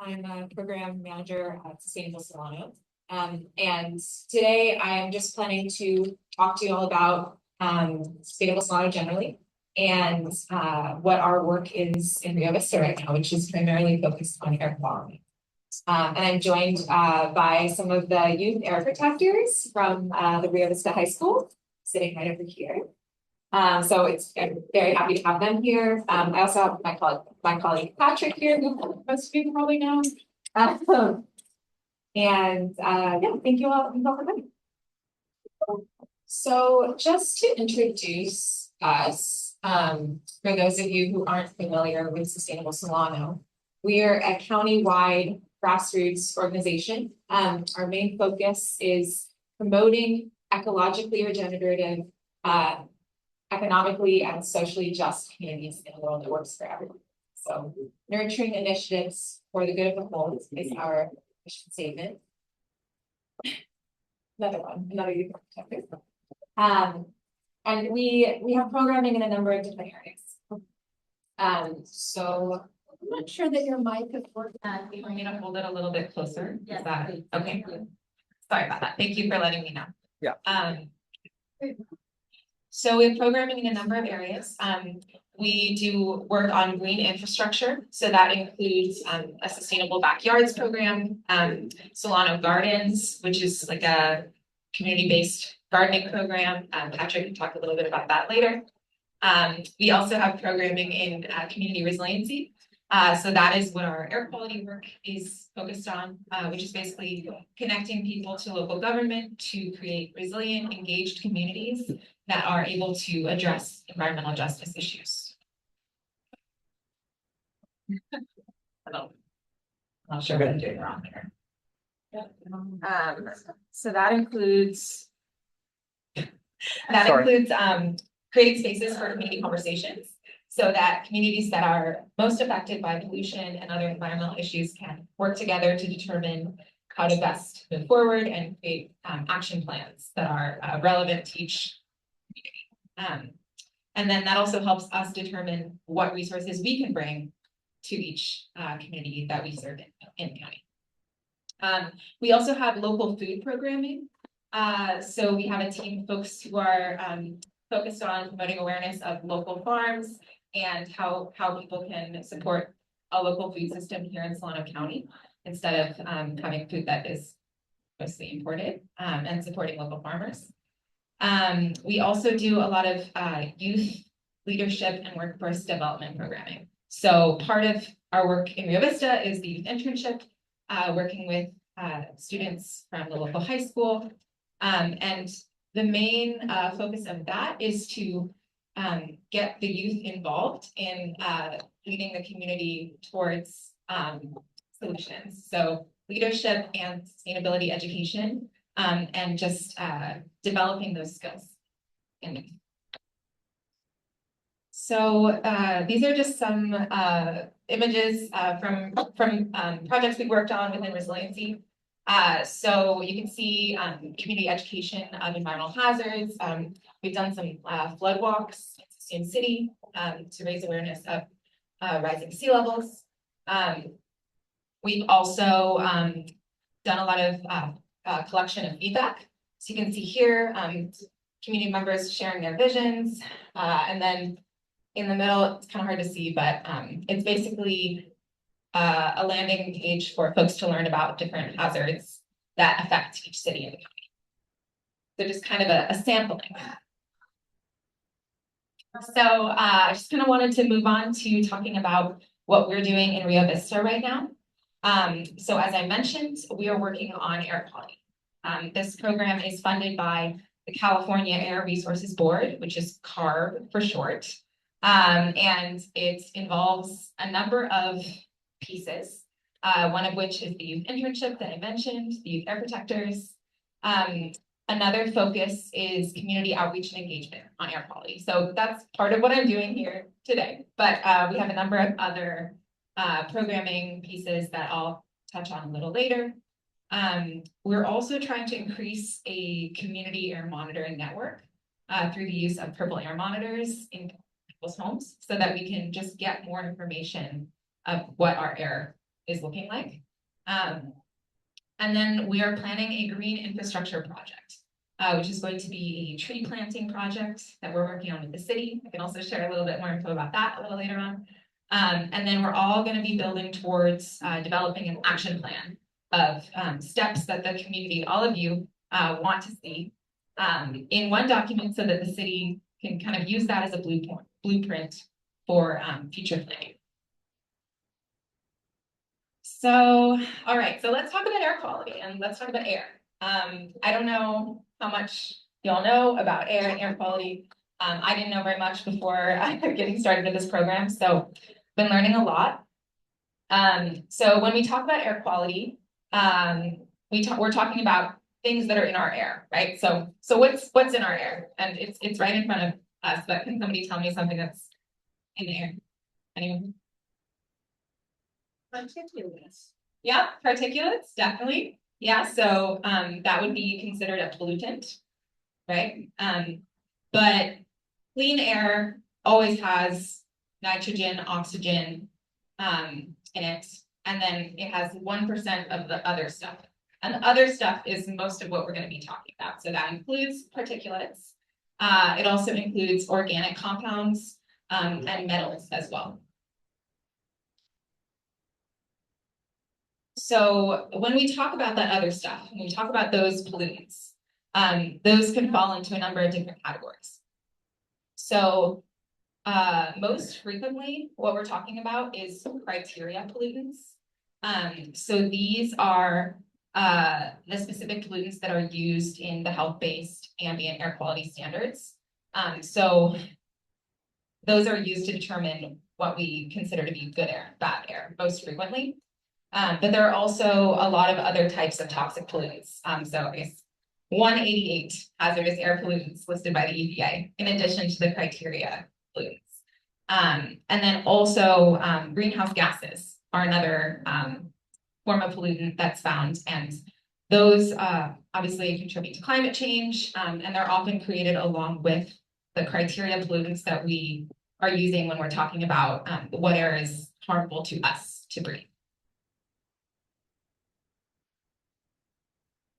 I'm a program manager at Sustainable Solano. And today I am just planning to talk to you all about Sustainable Solano generally and what our work is in Rio Vista right now, which is primarily focused on air quality. And I'm joined by some of the youth air protectors from the Rio Vista High School, sitting right over here. So I'm very happy to have them here. I also have my colleague Patrick here, who most of you probably know. Yeah, thank you all for coming. So just to introduce us, for those of you who aren't familiar with Sustainable Solano, we are a county-wide grassroots organization. Our main focus is promoting ecologically regenerative, economically and socially just communities in a world that works for everyone. So nurturing initiatives for the good of the whole is our mission statement. Another youth protector. And we have programming in a number of different areas. So I'm not sure that your mic is working. You want me to hold it a little bit closer? Yes. Is that okay? Sorry about that. Thank you for letting me know. Yeah. So we have programming in a number of areas. We do work on green infrastructure. So that includes a sustainable backyards program, Solano Gardens, which is like a community-based gardening program. Patrick can talk a little bit about that later. We also have programming in community resiliency. So that is what our air quality work is focused on, which is basically connecting people to local government to create resilient, engaged communities that are able to address environmental justice issues. I'm not sure what I'm doing wrong there. So that includes creating spaces for community conversations so that communities that are most affected by pollution and other environmental issues can work together to determine how to best move forward and create action plans that are relevant to each community. And then that also helps us determine what resources we can bring to each community that we serve in the county. We also have local food programming. So we have a team of folks who are focused on promoting awareness of local farms and how people can support a local food system here in Solano County instead of having food that is mostly imported, and supporting local farmers. We also do a lot of youth leadership and workforce development programming. So part of our work in Rio Vista is the youth internship, working with students from the local high school. And the main focus of that is to get the youth involved in leading the community towards solutions. So leadership and sustainability education, and just developing those skills. So these are just some images from projects we worked on within resiliency. So you can see community education of environmental hazards. We've done some flood walks in City to raise awareness of rising sea levels. We've also done a lot of collection of feedback. So you can see here, community members sharing their visions. And then in the middle, it's kind of hard to see, but it's basically a landing page for folks to learn about different hazards that affect each city in the county. So just kind of a sampling. So I just kind of wanted to move on to talking about what we're doing in Rio Vista right now. So as I mentioned, we are working on air quality. This program is funded by the California Air Resources Board, which is CARB for short. And it involves a number of pieces, one of which is the youth internship that I mentioned, the youth air protectors. Another focus is community outreach and engagement on air quality. So that's part of what I'm doing here today. But we have a number of other programming pieces that I'll touch on a little later. We're also trying to increase a community air monitoring network through the use of purple air monitors in people's homes so that we can just get more information of what our air is looking like. And then we are planning a green infrastructure project, which is going to be a tree planting project that we're working on with the city. I can also share a little bit more info about that a little later on. And then we're all going to be building towards developing an action plan of steps that the community, all of you, want to see in one document so that the city can kind of use that as a blueprint for future planning. So, all right, so let's talk about air quality and let's talk about air. I don't know how much y'all know about air and air quality. I didn't know very much before getting started with this program, so been learning a lot. So when we talk about air quality, we're talking about things that are in our air, right? So what's in our air? And it's right in front of us, but can somebody tell me something that's in the air? Anyone? Particulates. Yeah, particulates, definitely. Yeah, so that would be considered a pollutant, right? But clean air always has nitrogen, oxygen in it, and then it has 1% of the other stuff. And the other stuff is most of what we're going to be talking about. So that includes particulates. It also includes organic compounds and metals as well. So when we talk about that other stuff, when we talk about those pollutants, those can fall into a number of different categories. So most frequently, what we're talking about is criteria pollutants. So these are the specific pollutants that are used in the health-based ambient air quality standards. So those are used to determine what we consider to be good air, bad air, most frequently. But there are also a lot of other types of toxic pollutants. So I guess 188 hazardous air pollutants listed by the EPA, in addition to the criteria pollutants. And then also greenhouse gases are another form of pollutant that's found. And those obviously contribute to climate change, and they're often created along with the criteria pollutants that we are using when we're talking about what air is harmful to us to breathe.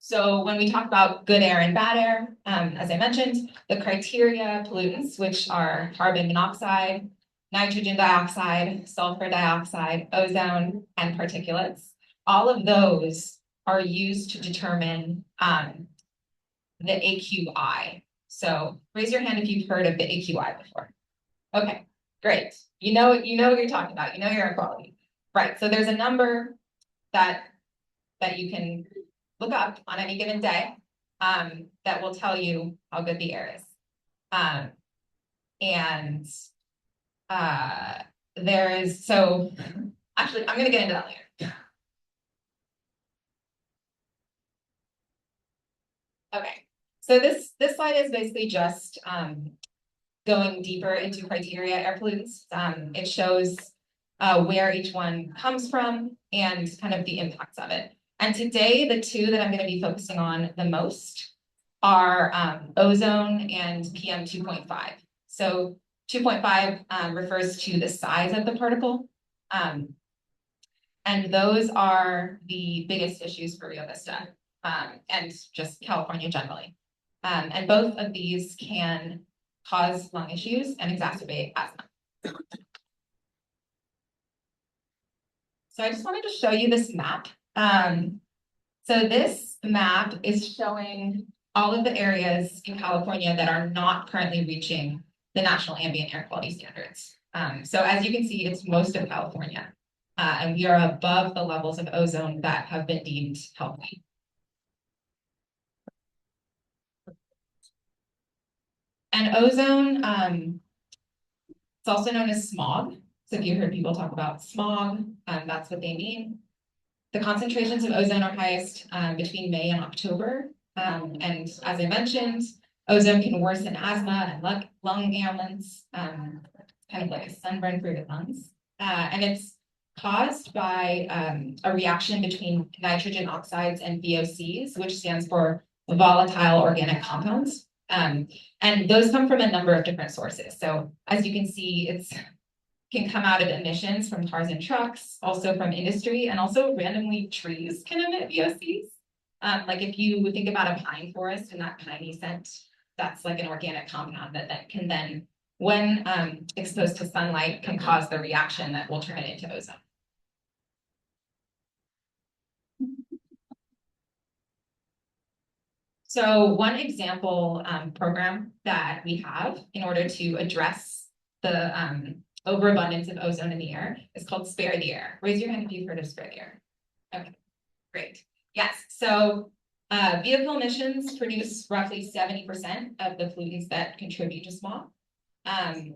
So when we talk about good air and bad air, as I mentioned, the criteria pollutants, which are carbon monoxide, nitrogen dioxide, sulfur dioxide, ozone, and particulates, all of those are used to determine the AQI. So raise your hand if you've heard of the AQI before. Okay, great. You know what you're talking about. You know your air quality. Right, so there's a number that you can look up on any given day that will tell you how good the air is. So actually, I'm going to get into that later. Okay, so this slide is basically just going deeper into criteria air pollutants. It shows where each one comes from and kind of the impacts of it. And today, the two that I'm going to be focusing on the most are ozone and PM 2.5. So 2.5 refers to the size of the particle. And those are the biggest issues for Rio Vista and just California generally. And both of these can cause lung issues and exacerbate asthma. So I just wanted to show you this map. So this map is showing all of the areas in California that are not currently reaching the national ambient air quality standards. So as you can see, it's most of California. And we are above the levels of ozone that have been deemed healthy. And ozone, it's also known as smog. So if you heard people talk about smog, that's what they mean. The concentrations of ozone are highest between May and October. And as I mentioned, ozone can worsen asthma and lung ailments, kind of like a sunburn for your lungs. And it's caused by a reaction between nitrogen oxides and VOCs, which stands for volatile organic compounds. And those come from a number of different sources. So as you can see, it's can come out of emissions from cars and trucks, also from industry, and also randomly trees can emit VOCs. Like if you think about a pine forest and that piney scent, that's like an organic compound that can then, when exposed to sunlight, can cause the reaction that will turn it into ozone. So one example program that we have in order to address the overabundance of ozone in the air is called Spare the Air. Raise your hand if you've heard of Spare the Air. Okay, great. Yes, so vehicle emissions produce roughly 70% of the pollutants that contribute to smog. And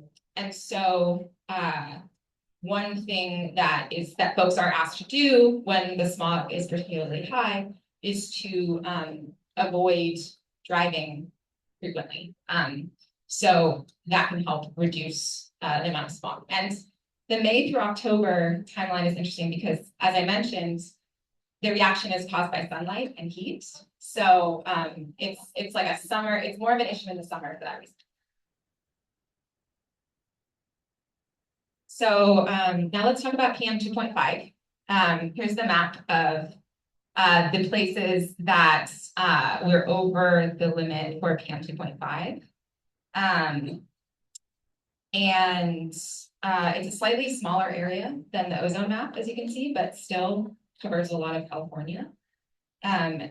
so one thing that folks are asked to do when the smog is particularly high is to avoid driving frequently. So that can help reduce the amount of smog. And the May through October timeline is interesting because, as I mentioned, the reaction is caused by sunlight and heat. So it's like a summer, it's more of an issue in the summer for that reason. So now let's talk about PM 2.5. Here's the map of the places that we're over the limit for PM 2.5. And it's a slightly smaller area than the ozone map, as you can see, but still covers a lot of California. Yeah.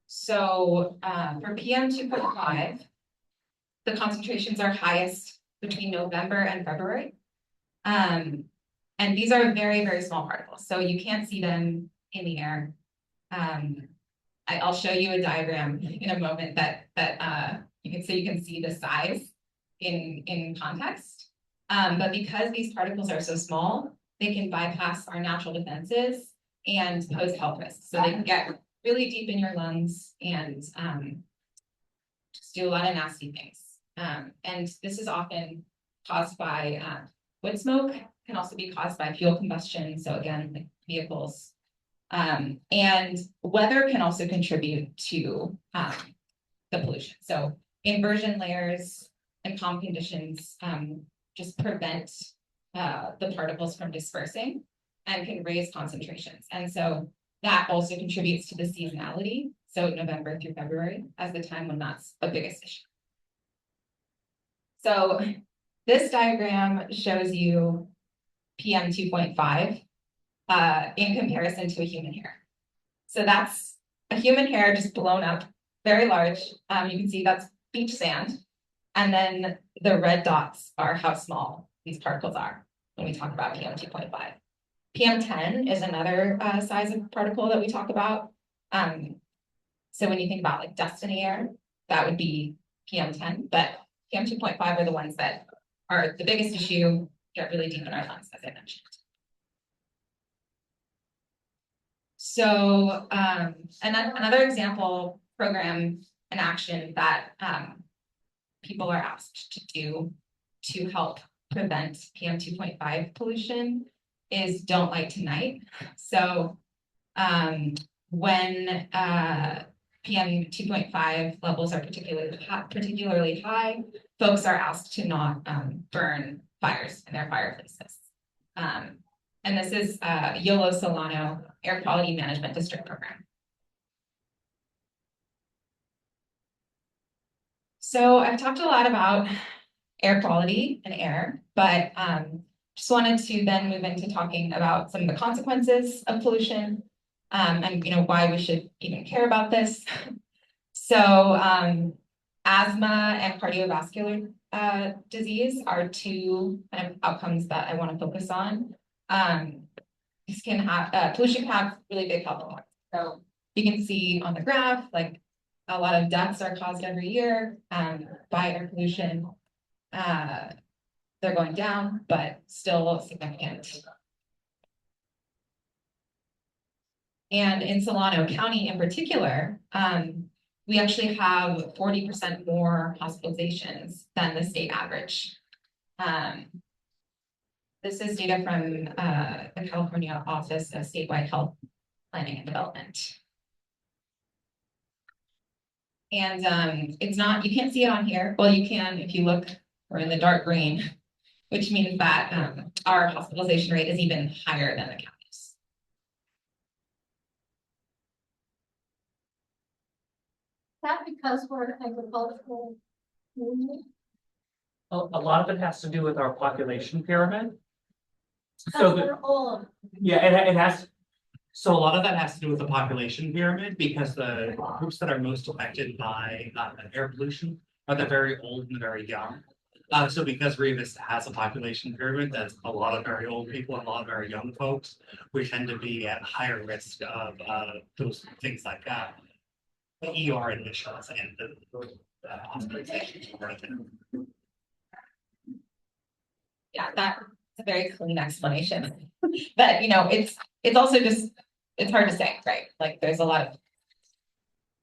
So for PM 2.5, the concentrations are highest between November and February. And these are very, very small particles, so you can't see them in the air. I'll show you a diagram in a moment that you can see the size in context. But because these particles are so small, they can bypass our natural defenses and pose health risks. So they can get really deep in your lungs and just do a lot of nasty things. And this is often caused by wood smoke, can also be caused by fuel combustion. So again, like vehicles. And weather can also contribute to the pollution. So inversion layers and calm conditions just prevent the particles from dispersing and can raise concentrations. And so that also contributes to the seasonality. So November through February as the time when that's the biggest issue. So this diagram shows you PM 2.5 in comparison to a human hair. So that's a human hair just blown up, very large. You can see that's beach sand. And then the red dots are how small these particles are when we talk about PM 2.5. PM 10 is another size of particle that we talk about. So when you think about like dust in the air, that would be PM 10, but PM 2.5 are the ones that are the biggest issue, get really deep in our lungs, as I mentioned. So another example program and action that people are asked to do to help prevent PM 2.5 pollution is don't light tonight. So when PM 2.5 levels are particularly high, folks are asked to not burn fires in their fireplaces. And this is YOLO Solano Air Quality Management District Program. So I've talked a lot about air quality and air, but just wanted to then move into talking about some of the consequences of pollution and why we should even care about this. So asthma and cardiovascular disease are two kind of outcomes that I want to focus on. This can have pollution can have really big health impacts. So you can see on the graph, like a lot of deaths are caused every year by air pollution. They're going down, but still significant. And in Solano County in particular, we actually have 40% more hospitalizations than the state average. This is data from the California Office of Statewide Health Planning and Development. And it's not, you can't see it on here. Well, you can if you look, we're in the dark green, which means that our hospitalization rate is even higher than the counties. That because we're an agricultural community? A lot of it has to do with our population pyramid. So we're all. Yeah, it has. So a lot of that has to do with the population pyramid because the groups that are most affected by air pollution are the very old and the very young. So because Rio Vista has a population pyramid that's a lot of very old people and a lot of very young folks, we tend to be at higher risk of those things like the ER admissions and the hospitalizations. Yeah, that's a very clean explanation. But it's also just, it's hard to say, right? Like there's a lot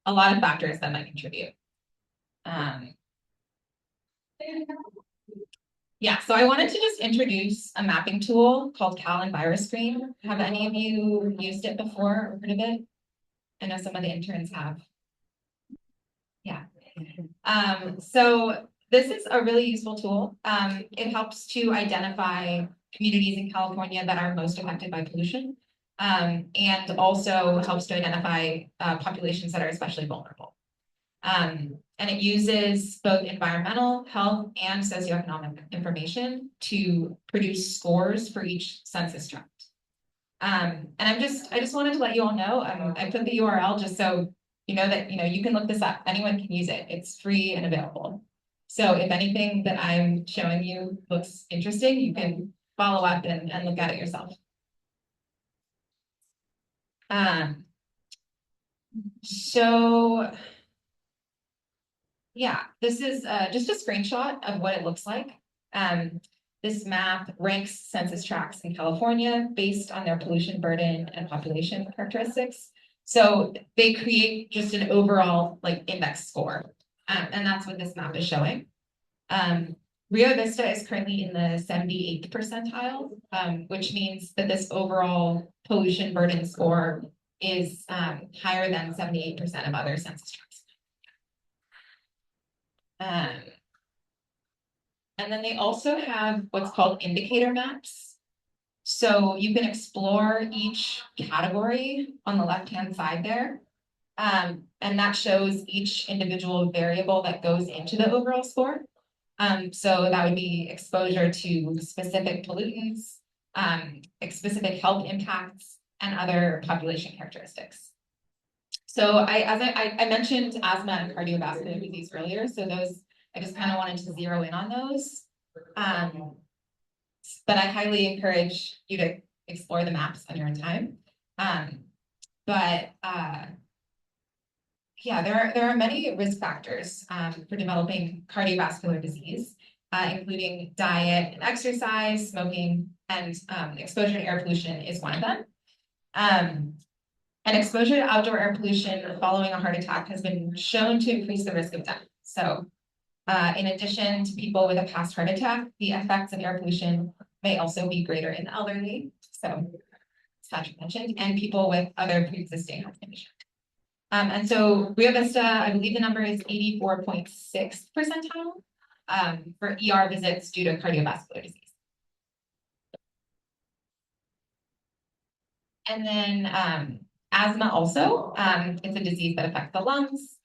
of factors that might contribute. Yeah, so I wanted to just introduce a mapping tool called Cal and Virus Screen. Have any of you used it before or heard of it? I know some of the interns have. Yeah. So this is a really useful tool. It helps to identify communities in California that are most affected by pollution, and also helps to identify populations that are especially vulnerable. And it uses both environmental, health, and socioeconomic information to produce scores for each census tract. And I just wanted to let you all know, I put the URL just so you know that you can look this up. Anyone can use it. It's free and available. So if anything that I'm showing you looks interesting, you can follow up and look at it yourself. So yeah, this is just a screenshot of what it looks like. This map ranks census tracts in California based on their pollution burden and population characteristics. So they create just an overall index score. And that's what this map is showing. Rio Vista is currently in the 78th percentile, which means that this overall pollution burden score is higher than 78% of other census tracts. And then they also have what's called indicator maps. So you can explore each category on the left-hand side there. And that shows each individual variable that goes into the overall score. So that would be exposure to specific pollutants, specific health impacts, and other population characteristics. So I mentioned asthma and cardiovascular disease earlier, so those, I just kind of wanted to zero in on those. But I highly encourage you to explore the maps on your own time. Yeah, there are many risk factors for developing cardiovascular disease, including diet and exercise, smoking, and exposure to air pollution is one of them. And exposure to outdoor air pollution following a heart attack has been shown to increase the risk of death. So in addition to people with a past heart attack, the effects of air pollution may also be greater in the elderly. So as Patrick mentioned, and people with other pre-existing health conditions. And so Rio Vista, I believe the number is 84.6 percentile for ER visits due to cardiovascular disease. And then asthma also, it's a disease that affects the lungs,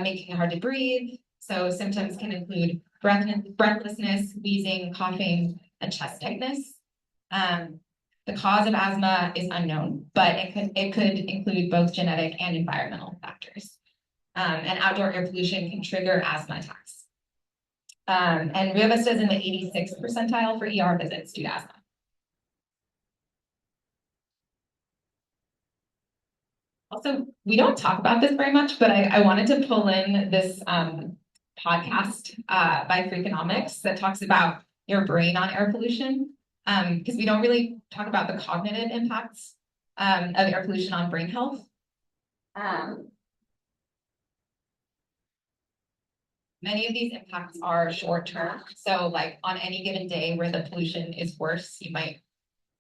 making it hard to breathe. So symptoms can include breathlessness, wheezing, coughing, and chest tightness. The cause of asthma is unknown, but it could include both genetic and environmental factors. And outdoor air pollution can trigger asthma attacks. And Rio Vista is in the 86th percentile for ER visits due to asthma. Also, we don't talk about this very much, but I wanted to pull in this podcast by Freakonomics that talks about your brain on air pollution, because we don't really talk about the cognitive impacts of air pollution on brain health. Many of these impacts are short-term. So like on any given day where the pollution is worse, you might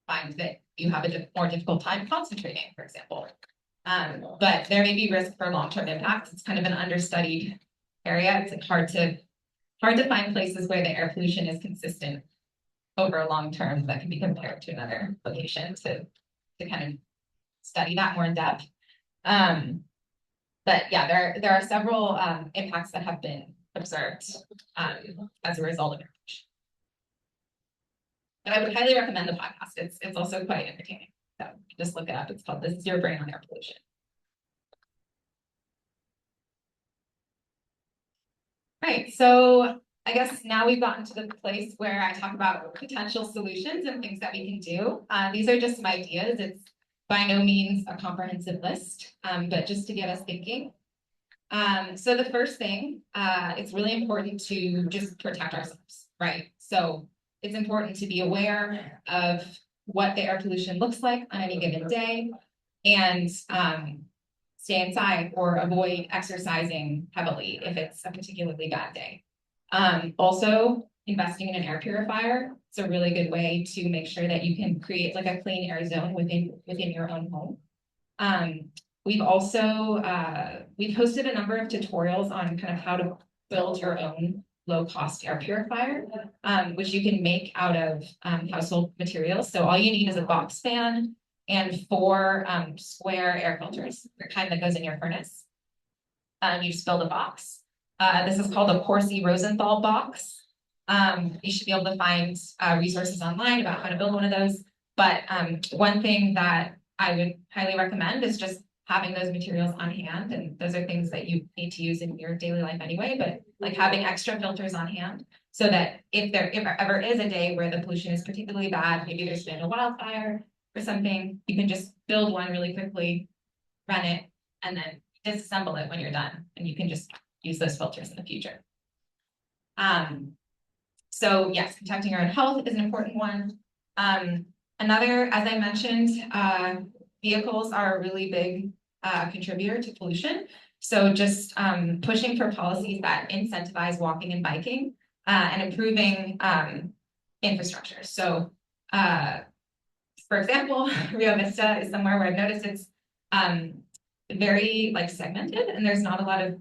find that you have a more difficult time concentrating, for example. But there may be risk for long-term impacts. It's kind of an understudied area. It's hard to find places where the air pollution is consistent over a long term that can be compared to another location to kind of study that more in depth. But yeah, there are several impacts that have been observed as a result of air pollution. But I would highly recommend the podcast. It's also quite entertaining. So just look it up. It's called "This Is Your Brain on Air Pollution." Right. So I guess now we've gotten to the place where I talk about potential solutions and things that we can do. These are just some ideas. It's by no means a comprehensive list, but just to get us thinking. So the first thing, it's really important to just protect ourselves, right? So it's important to be aware of what the air pollution looks like on any given day and stay inside or avoid exercising heavily if it's a particularly bad day. Also, investing in an air purifier. It's a really good way to make sure that you can create like a clean air zone within your own home. We've also we've hosted a number of tutorials on kind of how to build your own low-cost air purifier, which you can make out of household materials. So all you need is a box fan and 4 square air filters, the kind that goes in your furnace. You just build a box. This is called a Corsi Rosenthal box. You should be able to find resources online about how to build one of those. But one thing that I would highly recommend is just having those materials on hand. And those are things that you need to use in your daily life anyway, but like having extra filters on hand so that if there ever is a day where the pollution is particularly bad, maybe there's been a wildfire or something, you can just build one really quickly, run it, and then disassemble it when you're done. And you can just use those filters in the future. So yes, protecting your own health is an important one. Another, as I mentioned, vehicles are a really big contributor to pollution. So just pushing for policies that incentivize walking and biking and improving infrastructure. So for example, Rio Vista is somewhere where I've noticed it's very like segmented and there's not a lot of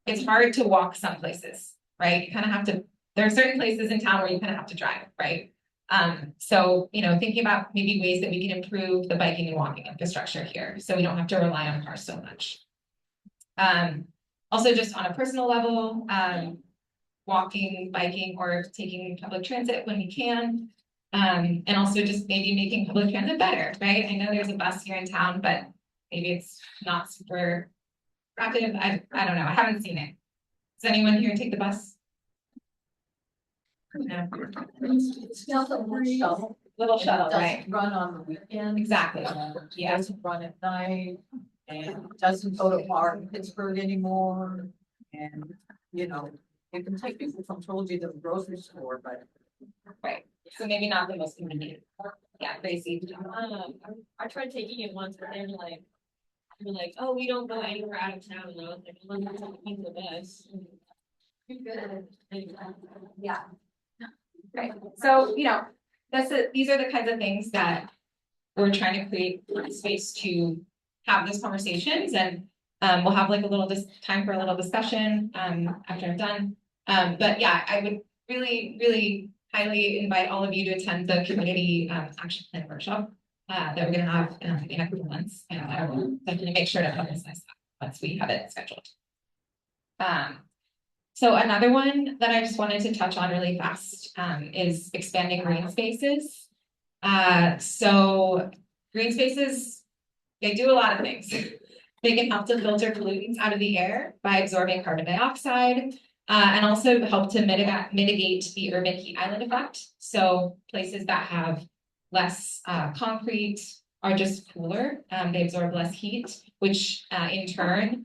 it's hard to walk some places, right? You kind of have to, there are certain places in town where you kind of have to drive, right? So, you know, thinking about maybe ways that we can improve the biking and walking infrastructure here so we don't have to rely on cars so much. Also just on a personal level, walking, biking, or taking public transit when we can. And also just maybe making public transit better, right? I know there's a bus here in town, but maybe it's not super rapid. I don't know. I haven't seen it. Does anyone here take the bus? No. It's not a Little shuttle, doesn't right? run on the weekend. Exactly. It doesn't run at night and doesn't go to bar in Pittsburgh anymore. And, you know, it can take people from Trilogy to the grocery store, but. Right. So maybe not the most convenient. Yeah, crazy. I tried taking it once, but they were like, oh, we don't go anywhere out of town. And I was like, well, let's take the bus. Yeah. Right. So, you know, these are the kinds of things that we're trying to create space to have those conversations, and we'll have like a little time for a little discussion after I'm done. But yeah, I would really, really highly invite all of you to attend the community action plan workshop that we're going to have in a couple months, and I will definitely make sure to publicize that once we have it scheduled. So another one that I just wanted to touch on really fast is expanding green spaces. So green spaces, they do a lot of things. They can help to filter pollutants out of the air by absorbing carbon dioxide, and also help to mitigate the urban heat island effect. So places that have less concrete are just cooler. They absorb less heat, which in turn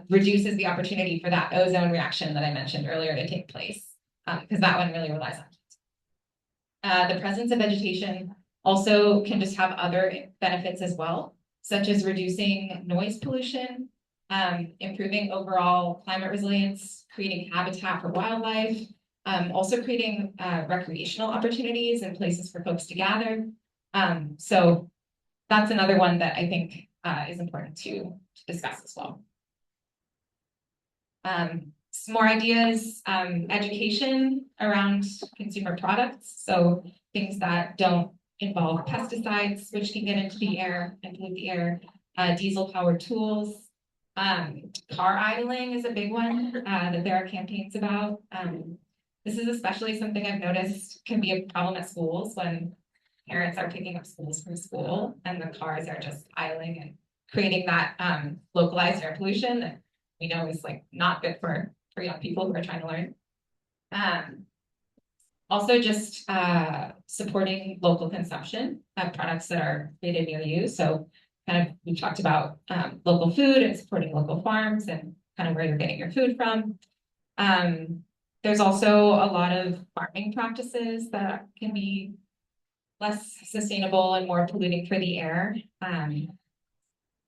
reduces the opportunity for that ozone reaction that I mentioned earlier to take place, because that one really relies on heat. The presence of vegetation also can just have other benefits as well, such as reducing noise pollution, improving overall climate resilience, creating habitat for wildlife, also creating recreational opportunities and places for folks to gather. So that's another one that I think is important to discuss as well. Some more ideas, education around consumer products. So things that don't involve pesticides, which can get into the air and pollute the air, diesel powered tools. Car idling is a big one that there are campaigns about. This is especially something I've noticed can be a problem at schools when parents are picking up schools from school and the cars are just idling and creating that localized air pollution that we know is like not good for young people who are trying to learn. Also just supporting local consumption of products that are created near you. So kind of, we talked about local food and supporting local farms and kind of where you're getting your food from. There's also a lot of farming practices that can be less sustainable and more polluting for the air.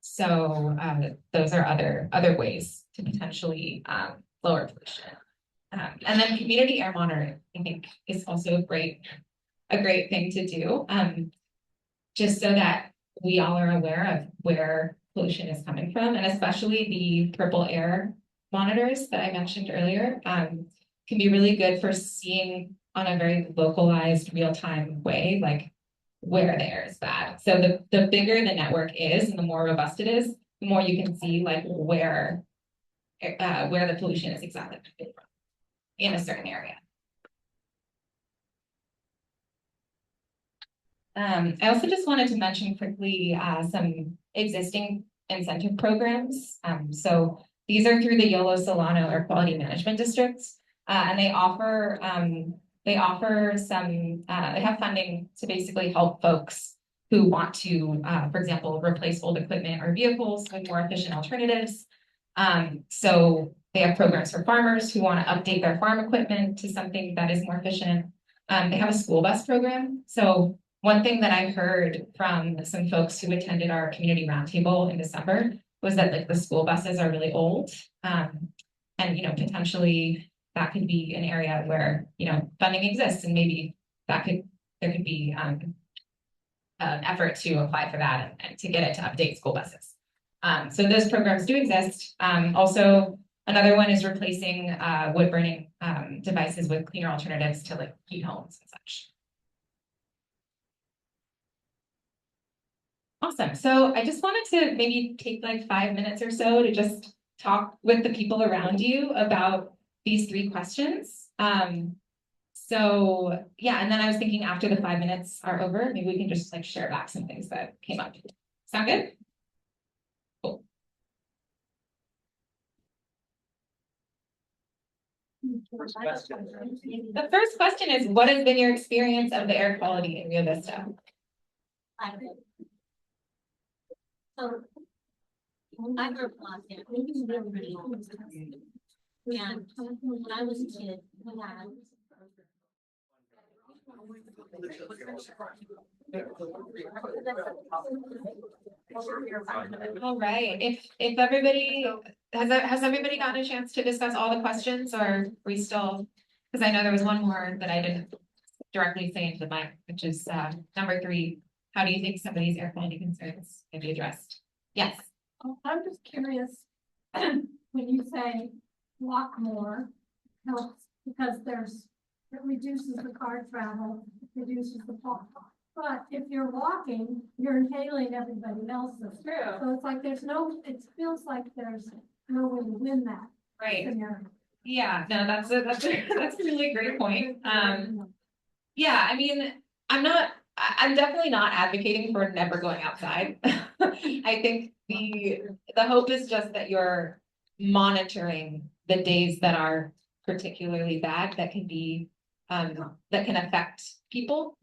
So those are other ways to potentially lower pollution. And then community air monitoring, I think, is also a great thing to do, just so that we all are aware of where pollution is coming from, and especially the purple air monitors that I mentioned earlier can be really good for seeing on a very localized, real-time way, like where the air is bad. So the bigger the network is and the more robust it is, the more you can see like where the pollution is exactly coming from in a certain area. I also just wanted to mention quickly some existing incentive programs. So these are through the YOLO Solano Air Quality Management Districts, and they offer some, they have funding to basically help folks who want to, for example, replace old equipment or vehicles with more efficient alternatives. So they have programs for farmers who want to update their farm equipment to something that is more efficient. They have a school bus program. So one thing that I heard from some folks who attended our community roundtable in December was that like the school buses are really old, and potentially that could be an area where funding exists, and maybe there could be an effort to apply for that and to get it to update school buses. So those programs do exist. Also, another one is replacing wood burning devices with cleaner alternatives to like heat homes and such. Awesome. So I just wanted to maybe take like 5 minutes or so to just talk with the people around you about these 3 questions. So yeah, and then I was thinking after the 5 minutes are over, maybe we can just like share back some things that came up. Sound good? Cool. The first question is, what has been your experience of the air quality in Rio Vista? So I grew up in Los Angeles, and when I was a kid, we had. All right. If everybody has everybody gotten a chance to discuss all the questions, or are we still? Because I know there was one more that I didn't directly say into the mic, which is number 3. How do you think some of these air quality concerns can be addressed? Yes. I'm just curious, when you say walk more, helps because it reduces the car travel, reduces the fall. But if you're walking, you're inhaling everybody else's. True. So it's like it feels like there's no way to win that. Right. Scenario. Yeah. No, that's a really great point. Yeah. I mean, I'm definitely not advocating for never going outside. I think the hope is just that you're monitoring the days that are particularly bad, that can be that can affect people.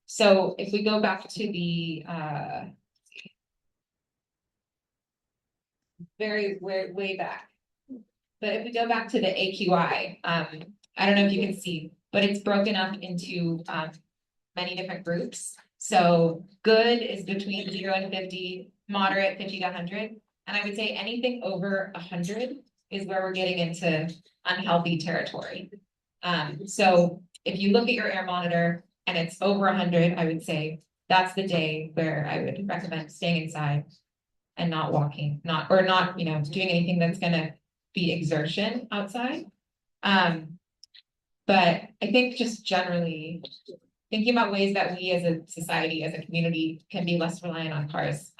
So if we go back to the way back, but if we go back to the AQI, I don't know if you can see, but it's broken up into many different groups. So good is between 0 and 50, moderate 50 to 100. And I would say anything over 100 is where we're getting into unhealthy territory. So if you look at your air monitor and it's over 100, I would say that's the day where I would recommend staying inside and not walking, not, you know, doing anything that's gonna be exertion outside. But I think just generally thinking about ways that we as a society, as a community, can be less reliant on cars,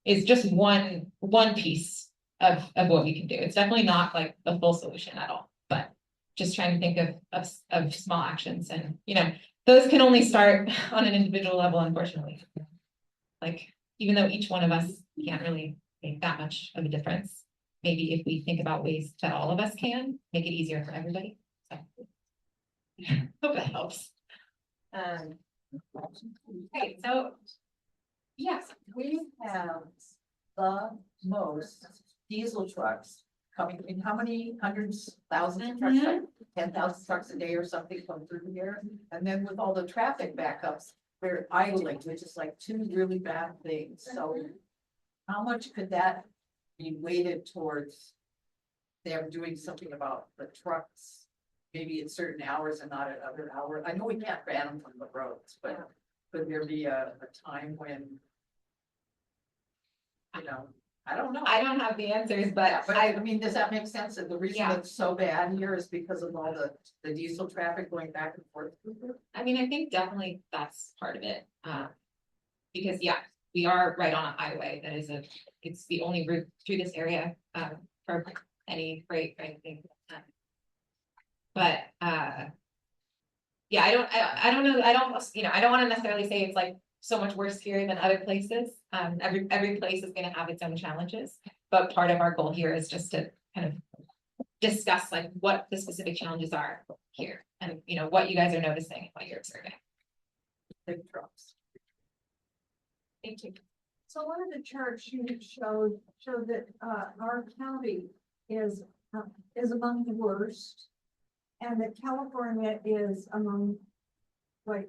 is just one piece of what we can do. It's definitely not like the full solution at all, but just trying to think of small actions, and, you know, those can only start on an individual level, unfortunately. Like, even though each one of us can't really make that much of a difference, maybe if we think about ways that all of us can, make it easier for everybody. So, hope that helps. Okay, so, yes, We have the most diesel trucks coming in. How many hundreds, thousands of trucks, like 10,000 trucks a day or something come through here? And then with all the traffic backups, we're idling, which is like two really bad things. So how much could that be weighted towards them doing something about the trucks? Maybe at certain hours and not at other hours. I know we can't ban them from the roads, but could there be a time when, you know, I don't know. I don't have the answers, Yeah, but but I mean, does that make sense? And the reason Yeah. it's so bad here is because of all the diesel traffic going back and forth. I mean, I think definitely that's part of it. Because yeah, we are right on a highway that is it's the only route through this area, for any freight or anything. But, yeah, I don't know, you know, I don't wanna necessarily say it's like so much worse here than other places. Every place is gonna have its own challenges, but part of our goal here is just to kind of discuss like what the specific challenges are here, and, you know, what you guys are noticing and what you're observing. Big trucks. Thank you. So one of the charts you showed that, our county is among the worst. And that California is among, like,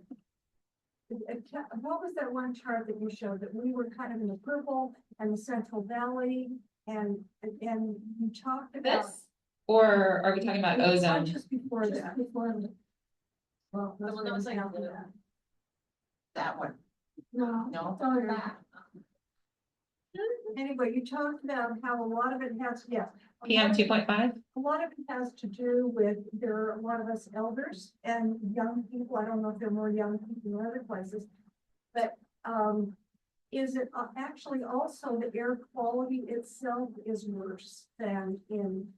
what was that one chart that you showed, that we were kind of in the purple and the Central Valley, and you talked about. This, or are we talking about ozone? Just before that, well, The one that was like after that. That one. No, No? sorry back. Anyway, you talked about how a lot of it has, yeah. PM 2.5? A lot of it has to do with, there are a lot of us elders and young people. I don't know if there are more young people in other places. But is it actually also the air quality itself is worse than in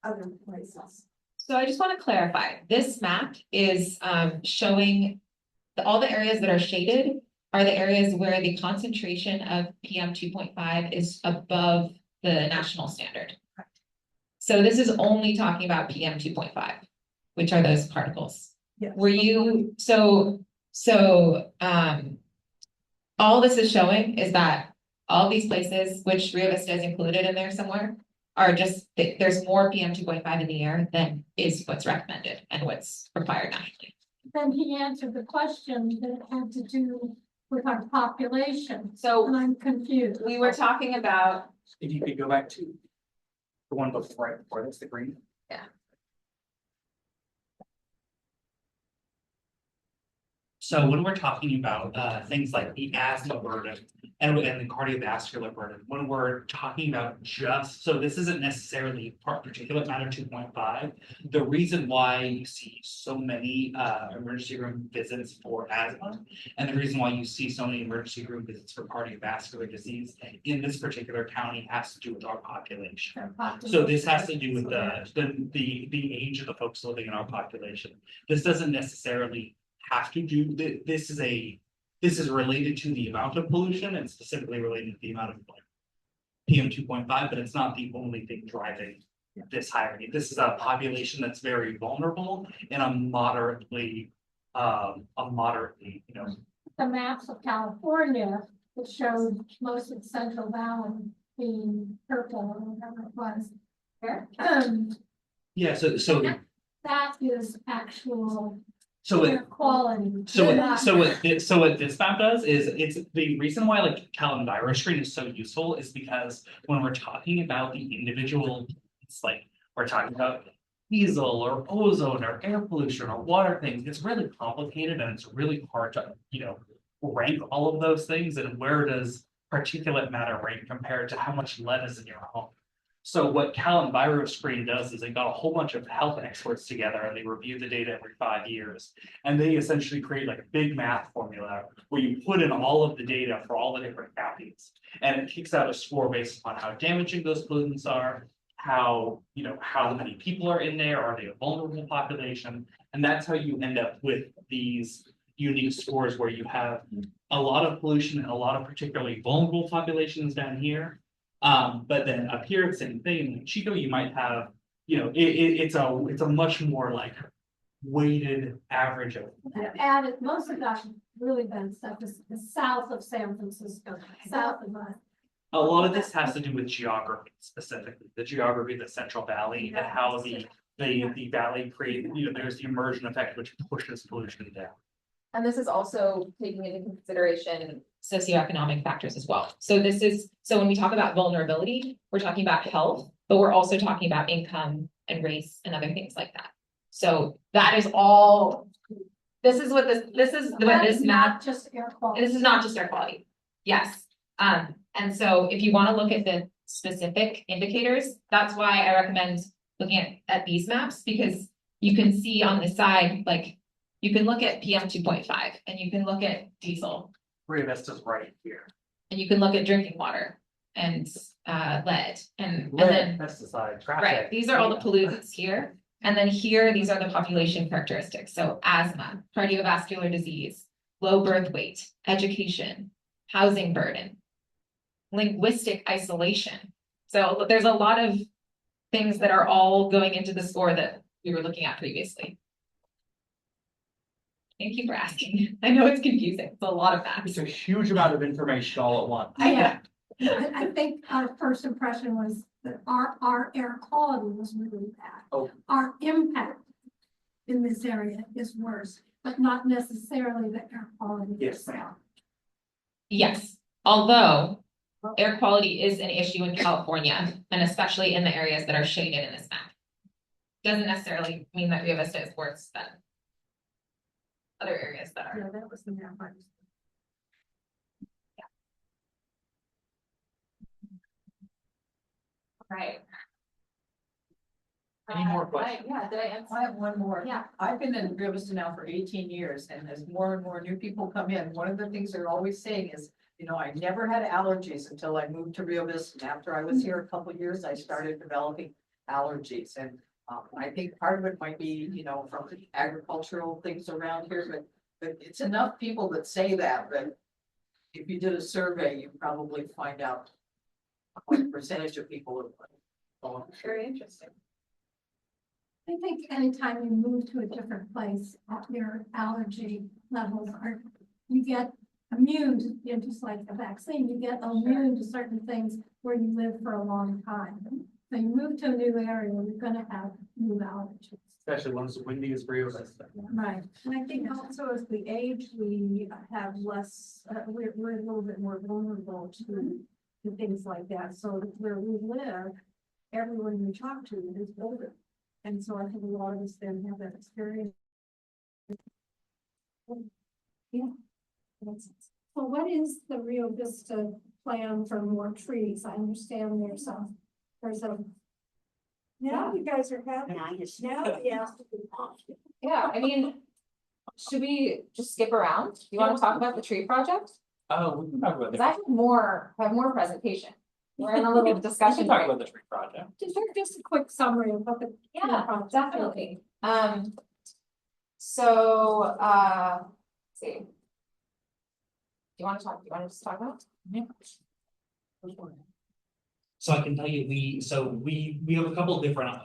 other places? So I just want to clarify, this map is showing all the areas that are shaded are the areas where the concentration of PM 2.5 is above the national standard. So this is only talking about PM 2.5, which are those particles. Yes. Were you, all this is showing is that all these places, which Rio Vista is included in there somewhere, are just, there's more PM 2.5 in the air than is what's recommended and what's required nationally. Then he answered the question that had to do with our population. So And I'm confused. we were talking about, If you could go back to the one right before this, the green. So when we're talking about things like the asthma burden and the cardiovascular burden, when we're talking about just, so this isn't necessarily particulate matter 2.5. The reason why you see so many emergency room visits for asthma, and the reason why you see so many emergency room visits for cardiovascular disease in this particular county has to do with our population. So this has to do with the age of the folks living in our population. This doesn't necessarily have to do, this is related to the amount of pollution and specifically related to the amount of PM 2.5, but it's not the only thing driving this higher rate. This is a population that's very vulnerable and a moderately, you know. The maps of California that showed most of the Central Valley being purple or whatever it was. Yeah, so That is actual So air it, quality. what this map does is, it's the reason why like Calendar is so useful is because when we're talking about the individual, it's like we're talking about diesel or ozone or air pollution or water things, it's really complicated and it's really hard to, you know, rank all of those things and where does particulate matter rank compared to how much lead is in your home. So what Cal EnviroScreen does is they got a whole bunch of health experts together and they review the data every 5 years. And they essentially create like a big math formula where you put in all of the data for all the different counties. And it kicks out a score based on how damaging those pollutants are, how, how many people are in there, are they a vulnerable population? And that's how you end up with these unique scores where you have a lot of pollution and a lot of particularly vulnerable populations down here. But then up here, same thing, Chico, you might have, it's a much more like weighted average of. Added, most of that really bad stuff is south of San Francisco, south of us. A lot of this has to do with geography, specifically the geography of the Central Valley and how the valley created, there's the immersion effect, which pushes pollution down. And this is also taking into consideration socioeconomic factors as well. So when we talk about vulnerability, we're talking about health, but we're also talking about income and race and other things like that. So that is all, this is what this map, Not just air quality. this is not just air quality. Yes. And so if you want to look at the specific indicators, that's why I recommend looking at these maps, because you can see on the side, like, you can look at PM 2.5 and you can look at diesel. Rio Vista's right here. And you can look at drinking water and lead and then, Pesticide, traffic. right, these are all the pollutants here. And then here, these are the population characteristics. So asthma, cardiovascular disease, low birth weight, education, housing burden, linguistic isolation. So there's a lot of things that are all going into the score that we were looking at previously. Thank you for asking. I know it's confusing. It's a lot of math. It's a huge amount of information all at once. I think our first impression was that our air quality was really bad. Oh. Our impact in this area is worse, but not necessarily the air quality. Yes, itself. ma'am. Yes, although air quality is an issue in California and especially in the areas that are shaded in this map. Doesn't necessarily mean that Rio Vista is worse than other areas that are. Yeah, that was the map. Right. Any more questions? Yeah, did I answer? I have one more. Yeah. I've been in Rio Vista now for 18 years, and as more and more new people come in, one of the things they're always saying is, I never had allergies until I moved to Rio Vista. And after I was here a couple of years, I started developing allergies. And I think part of it might be, from the agricultural things around here, but it's enough people that say that if you did a survey, you probably find out what percentage of people are. Very interesting. I think anytime you move to a different place, your allergy levels are, you get immune to, just like a vaccine, you get immune to certain things where you live for a long time. So you move to a new area, you're gonna have new allergies. Especially when it's windy as Rio Vista. Right. And I think also as we age, we have less, we're a little bit more vulnerable to things like that. So where we live, everyone we talk to is older. And so I think a lot of us then have that experience. Yeah. So what is the Rio Vista plan for more trees? I understand there's a. Now you guys are happy. Now, yeah. Yeah, I mean, should we just skip around? You want to talk about the tree project? Oh, we can talk about Because I have more presentation. We're in a little discussion. We can talk about the tree project. Just a quick summary of what the. Yeah, definitely. So, let's see. Do you want to just talk about? So I can tell you, we have a couple of different,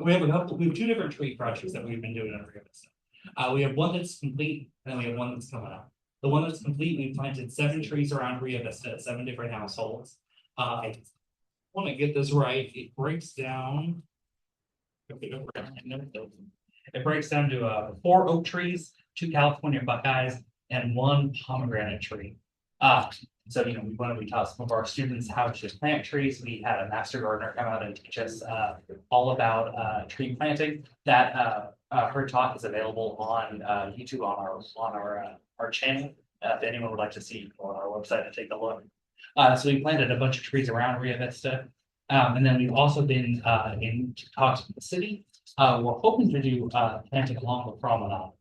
we have 2 different tree projects that we've been doing in Rio Vista. We have one that's complete and then we have one that's coming up. The one that's complete, we planted 7 trees around Rio Vista at 7 different households. I want to get this right. It breaks down. It breaks down to 4 oak trees, 2 California buckeyes, and 1 pomegranate tree. So, when we taught some of our students how to plant trees, we had a master gardener come out and teach us all about tree planting. That her talk is available on YouTube on our channel. if anyone would like to see on our website and take a look. So we planted a bunch of trees around Rio Vista. And then we've also been in talks with the city. We're hoping to do planting along the promenade.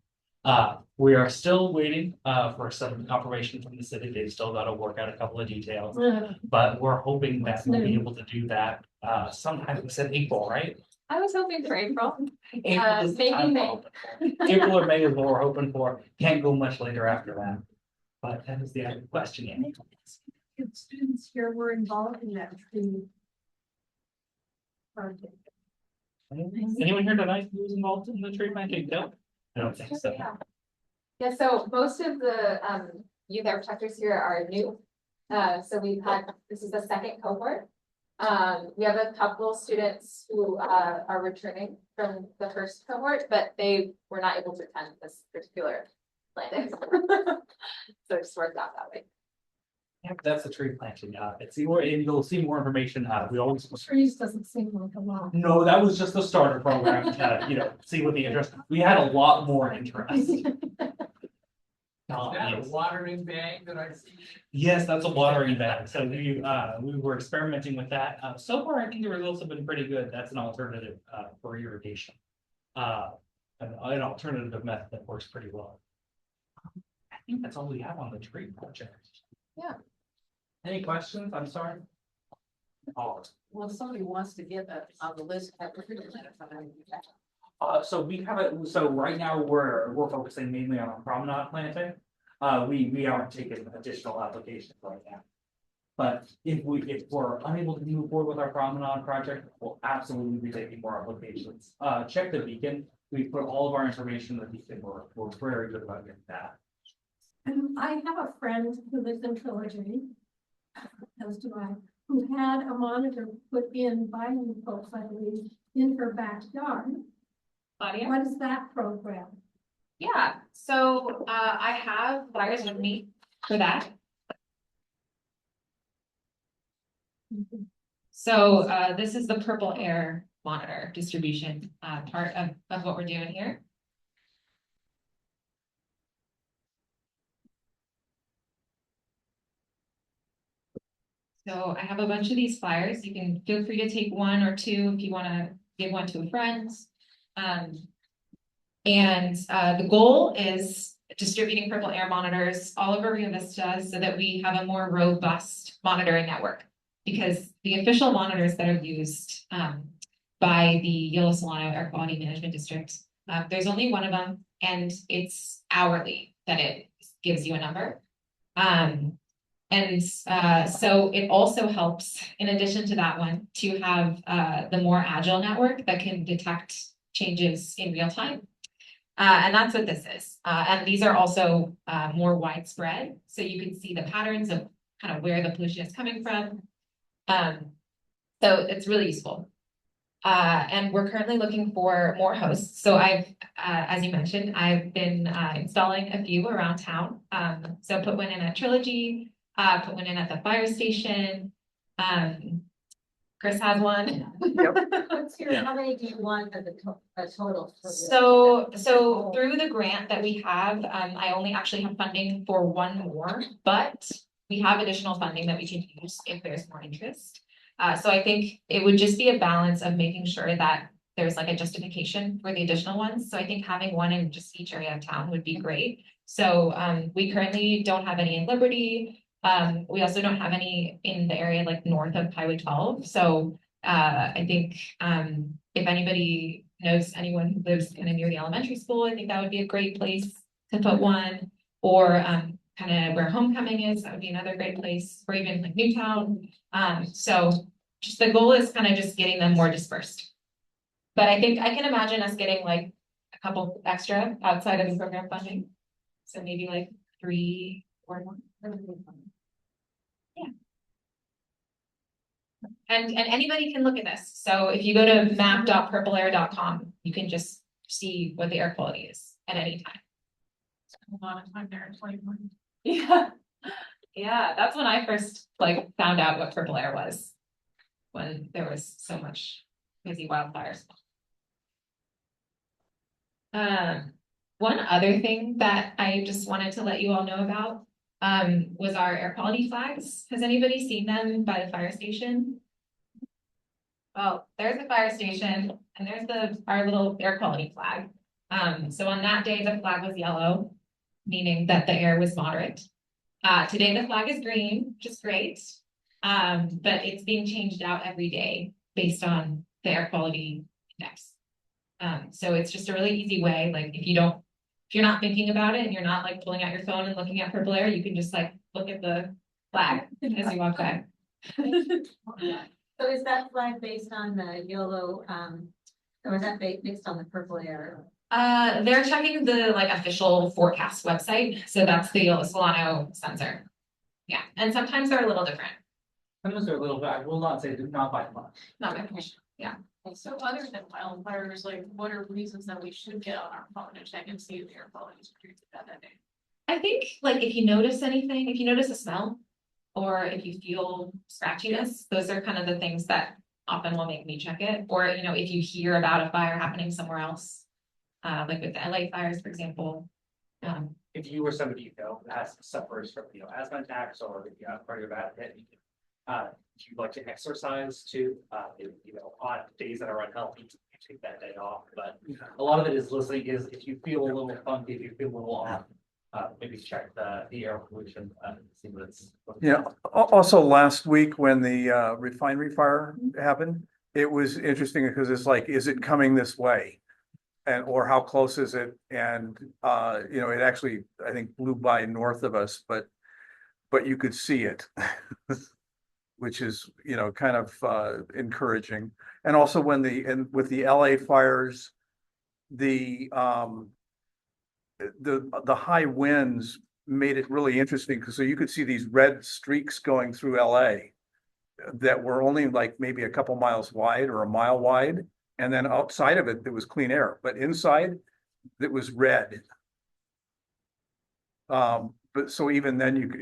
We are still waiting for some confirmation from the city. They've still got to work out a couple of details, but we're hoping that we'll be able to do that sometime. We said April, right? I was hoping for April. April is the Maybe time we're May. hoping for. April or May is what we're hoping for. Can't go much later after that. But that is the other question. Yeah. If students here were involved in that tree project. Anyone here tonight who was involved in the tree planting? No, I don't think so. Yeah, so most of the youth air protectors here are new. So we've had, this is the second cohort. We have a couple students who are returning from the first cohort, but they were not able to attend this particular planting. So it just worked out that way. Yeah, that's the tree planting. It's you'll see more information. We always. Trees doesn't seem like a lot. No, that was just the starter program. See what the interest. We had a lot more interest. watering bag that I see? Yes, that's a watering bag. So we were experimenting with that. So far, I think the results have been pretty good. That's an alternative for irrigation. An alternative method that works pretty well. I think that's all we have on the tree project. Yeah. Any questions? I'm sorry. Oh. Well, if somebody wants to get that on the list, have a tree planter come in and do that. So we have it, so right now we're focusing mainly on our promenade planting. We aren't taking additional applications right now. But if we're unable to move forward with our promenade project, we'll absolutely be taking more applications. Check the beacon. We put all of our information in the beacon. We're very good about getting that. And I have a friend who lives in Trilogy, as do I, who had a monitor put in by you folks, I believe, in her backyard. Claudia? What is that program? Yeah, so I have wires with me for that. So this is the purple air monitor distribution part of what we're doing here. So I have a bunch of these flyers. You can feel free to take one or two if you want to give one to a friend. The goal is distributing purple air monitors all over Rio Vista so that we have a more robust monitoring network. Because the official monitors that are used by the Solano Air Quality Management District, there's only one of them, and it's hourly that it gives you a number. So it also helps, in addition to that one, to have the more agile network that can detect changes in real time. And that's what this is. And these are also more widespread. So you can see the patterns of kind of where the pollution is coming from. So it's really useful. And we're currently looking for more hosts. So I've, as you mentioned, I've been installing a few around town. So put one in at Trilogy, put one in at the fire station. Chris has one. How many do you want as a total? So through the grant that we have, I only actually have funding for one more, but we have additional funding that we can use if there's more interest. So I think it would just be a balance of making sure that there's like a justification for the additional ones. So I think having one in just each area of town would be great. So we currently don't have any in Liberty. We also don't have any in the area like north of Highway 12. So I think if anybody knows anyone who lives kind of near the elementary school, I think that would be a great place to put one. Or kind of where homecoming is, that would be another great place, or even like Newtown. So just the goal is kind of just getting them more dispersed. But I think I can imagine us getting like a couple extra outside of the program funding. So maybe like 3 or more. Yeah. And anybody can look at this. So if you go to map.purpleair.com, you can just see what the air quality is at any time. A lot of time there, 21. Yeah. Yeah, that's when I first like found out what purple air was. When there was so much crazy wildfires. One other thing that I just wanted to let you all know about, was our air quality flags. Has anybody seen them by the fire station? Well, there's the fire station and there's our little air quality flag. So on that day, the flag was yellow, meaning that the air was moderate. Today the flag is green, which is great. But it's being changed out every day based on the air quality index. So it's just a really easy way, like if you're not thinking about it and you're not like pulling out your phone and looking at purple air, you can just like look at the flag as you walk by. So is that flag based on the YOLO, or is that based on the purple air? They're checking the like official forecast website, so that's the Solano sensor. Yeah, and sometimes they're a little different, Sometimes they're a little bit, I will not say not by much. not by much. So other than wildfires, like what are reasons that we should get on our phone and check and see if the air quality is pretty bad that day? I think like if you notice anything, if you notice a smell, or if you feel scratchiness, those are kind of the things that often will make me check it. Or, you know, if you hear about a fire happening somewhere else, like with the LA fires, for example. If you were somebody you know that suffers from, asthma attacks or, cardiovascular, if you'd like to exercise too, on days that are unhealthy, you take that day off. But a lot of it is listening is if you feel a little funky, if you feel a little off, maybe check the air pollution, see what's. Yeah, also last week when the refinery fire happened, it was interesting because it's like, is it coming this way? And, or how close is it? And, it actually, I think, blew by north of us, but you could see it. Which is, kind of encouraging. And also and with the LA fires, the high winds made it really interesting because so you could see these red streaks going through LA that were only like maybe a couple miles wide or a mile wide. And then outside of it, there was clean air, but inside it was red. But so even then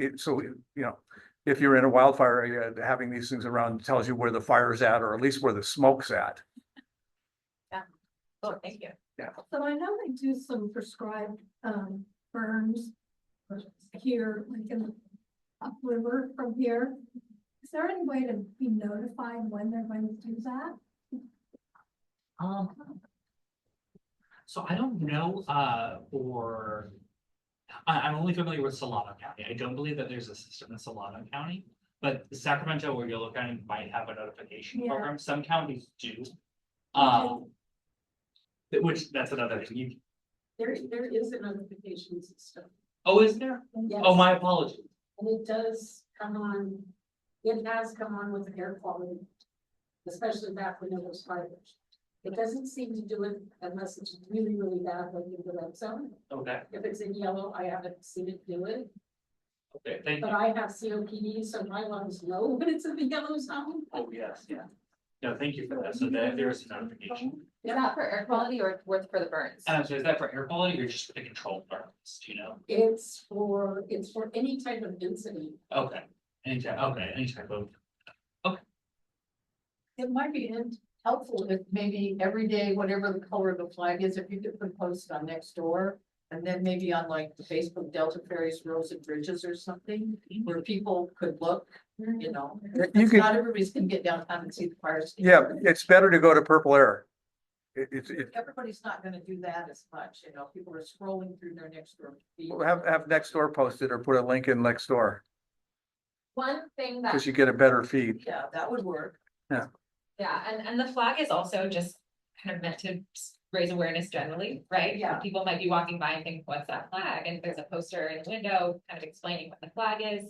if you're in a wildfire area, having these things around tells you where the fire's at, or at least where the smoke's at. Oh, thank you. So I know they do some prescribed, burns here, like in the upriver from here. Is there any way to be notified when they're going to do that? So I don't know, I'm only familiar with Solano County. I don't believe that there's a system in Solano County, but Sacramento or Yolo County might have a notification Yeah. program. Some counties do. Which that's another thing. There is a notification system. Oh, is there? Yes. Oh, my apologies. And it does come on, it has come on with air quality, especially back when it was fires. It doesn't seem to do it unless it's really, really bad, like in the red zone. Okay, If it's in yellow, I haven't seen it do it, okay, thank but you. I have COPD, so my lungs know when it's in the yellow zone. Oh, yes, yeah. No, thank you for that. So there is a notification. Is that for air quality or for the burns? So is that for air quality or just for the controlled burns? Do you know? It's for any type of incident. Okay, any type of. It might be helpful if maybe every day, whatever the color of the flag is, if you could put post on next door. And then maybe on like the Facebook Delta Ferries, Roads and Bridges or something, where people could look, You It's could, not everybody's can get downtown and see the fires. yeah, it's better to go to purple air. It's Everybody's not gonna do that as much, people are scrolling through their next door. feed. have next door posted or put a link in next door, One thing that, because you get a better feed. Yeah, that would work. yeah, and the flag is also just kind of meant to raise awareness generally, right? Yeah. People might be walking by and think, what's that flag? And there's a poster in the window kind of explaining what the flag is.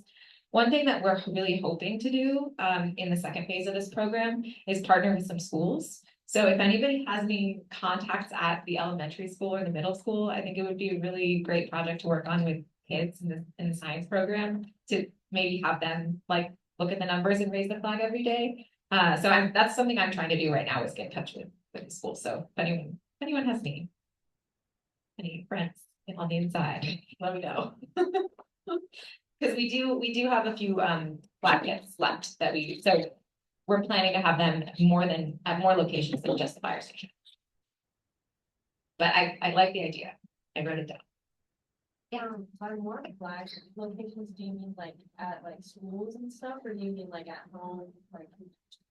One thing that we're really hoping to do in the second phase of this program is partner with some schools. So if anybody has any contacts at the elementary school or the middle school, I think it would be a really great project to work on with kids in the science program to maybe have them like look at the numbers and raise the flag every day. So that's something I'm trying to do right now is get in touch with the school. So if anyone has any friends on the inside, let me know. Because we do have a few flag kits left that so we're planning to have them at more locations than just the fire station. But I like the idea. I wrote it down. Yeah, By more flag locations, do you mean like at like schools and stuff, or do you mean like at home, like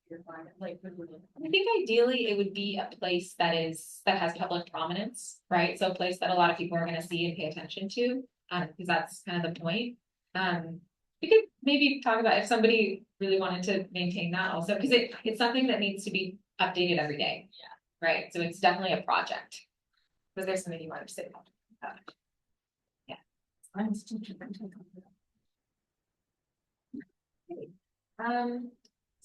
your flag, like? I think ideally it would be a place that has public prominence, right? So a place that a lot of people are gonna see and pay attention to, because that's kind of the point. We could maybe talk about if somebody really wanted to maintain that also, because it's something that needs to be updated every day. Yeah. Right, so it's definitely a project. Was there something you wanted to say about that? Science teacher.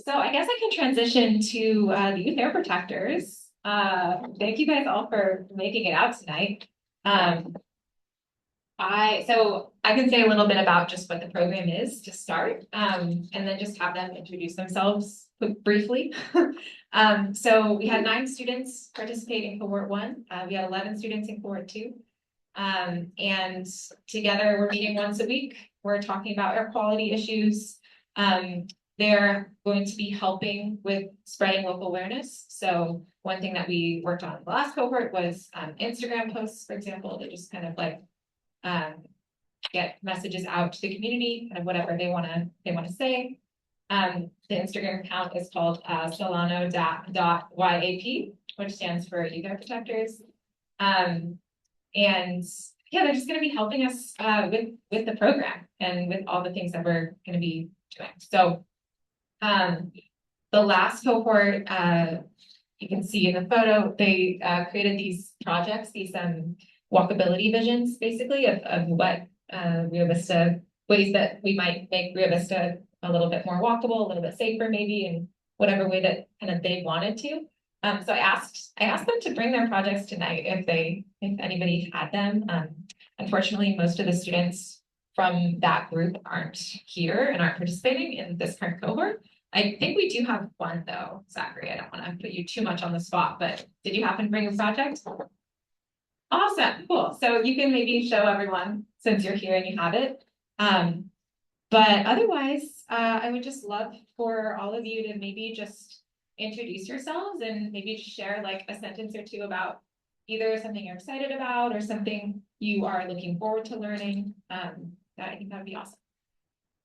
So I guess I can transition to the youth air protectors. Thank you guys all for making it out tonight. So I can say a little bit about just what the program is to start, and then just have them introduce themselves briefly. So we had 9 students participate in cohort 1. We had 11 students in cohort 2. And together we're meeting once a week. We're talking about air quality issues. They're going to be helping with spreading local awareness. So one thing that we worked on in the last cohort was Instagram posts, for example, that just kind of like get messages out to the community, kind of whatever they want to say. The Instagram account is called Solano.yap, which stands for Youth Air Protectors. And yeah, they're just going to be helping us with the program and with all the things that we're going to be doing. So the last cohort, you can see in the photo, they created these projects, these walkability visions, basically, of what Rio Vista, ways that we might make Rio Vista a little bit more walkable, a little bit safer maybe, in whatever way that kind of they wanted to. So I asked them to bring their projects tonight if anybody had them. Unfortunately, most of the students from that group aren't here and aren't participating in this current cohort. I think we do have one though, Zachary. I don't want to put you too much on the spot, but did you happen to bring a project? Awesome, cool. So you can maybe show everyone since you're here and you have it. But otherwise, I would just love for all of you to maybe just introduce yourselves and maybe share like a sentence or two about either something you're excited about or something you are looking forward to learning. I think that would be awesome.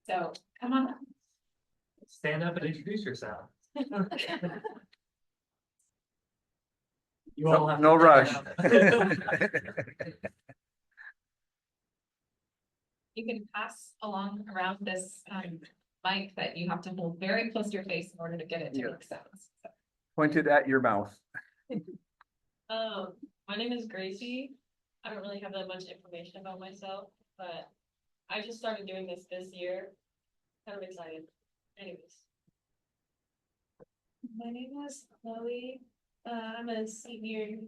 So come on up. Stand up and introduce yourself. You all have No to rush. stand up. You can pass along around this mic that you have to hold very close to your face in order to get it to make sense. So. Pointed at your mouth. My name is Gracie. I don't really have that much information about myself, but I just started doing this year. Kind of excited. Anyways. My name is Chloe. I'm a senior,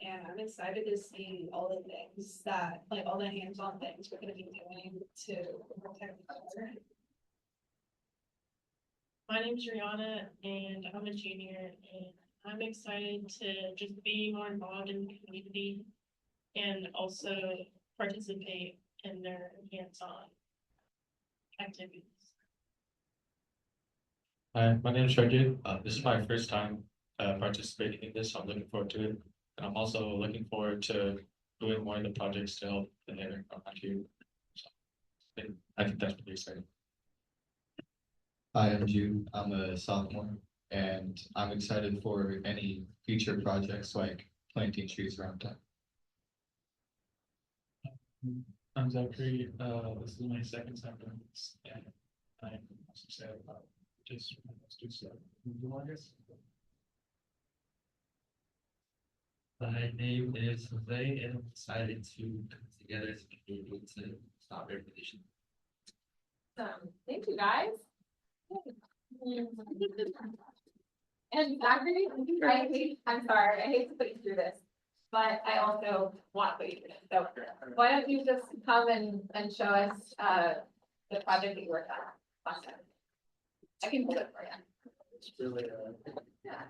and I'm excited to see all the things that, like all the hands-on things we're going to be doing to protect the water. My name is Rihanna, and I'm a junior, and I'm excited to just be more involved in the community and also participate in their hands-on activities. Hi, my name is Sharjit. This is my first time participating in this, so I'm looking forward to it. And I'm also looking forward to doing more of the projects to help the air around here. So I think that's pretty exciting. Hi, I'm Jude. I'm a sophomore, and I'm excited for any future projects like planting trees around town. I'm Zachary. This is my second time doing this, and I'm also excited about just do stuff. My name is Jose, and I'm excited to come together as a community to stop air pollution. Thank you, guys. And Zachary, I'm sorry, I hate to put you through this, but I also want to put you through this. So why don't you just come and show us the project that you worked on last time? I can hold it for you. It's really Yeah.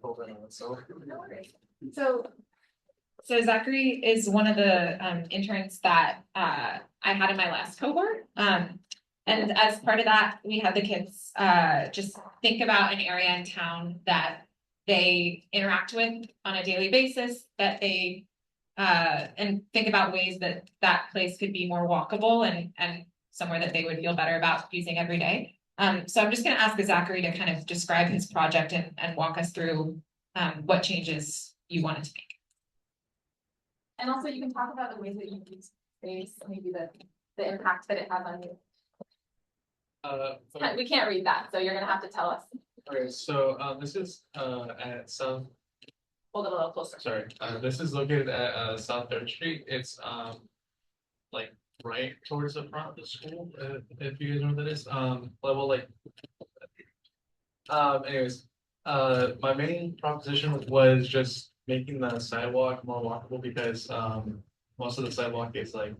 no worries. So Zachary is one of the interns that I had in my last cohort. And as part of that, we had the kids just think about an area in town that they interact with on a daily basis, that they and think about ways that that place could be more walkable and somewhere that they would feel better about using every day. So I'm just gonna ask Zachary to kind of describe his project and walk us through what changes you wanted to make. And also you can talk about the ways that you use space, maybe the impact that it has on you. We can't read that, so you're gonna have to tell us. Okay, so this is at South. Hold it a little closer. Sorry, this is located at South Third Street. It's like right towards the front of the school. If you guys know what that is, level like. Anyways, my main proposition was just making the sidewalk more walkable because most of the sidewalk is like.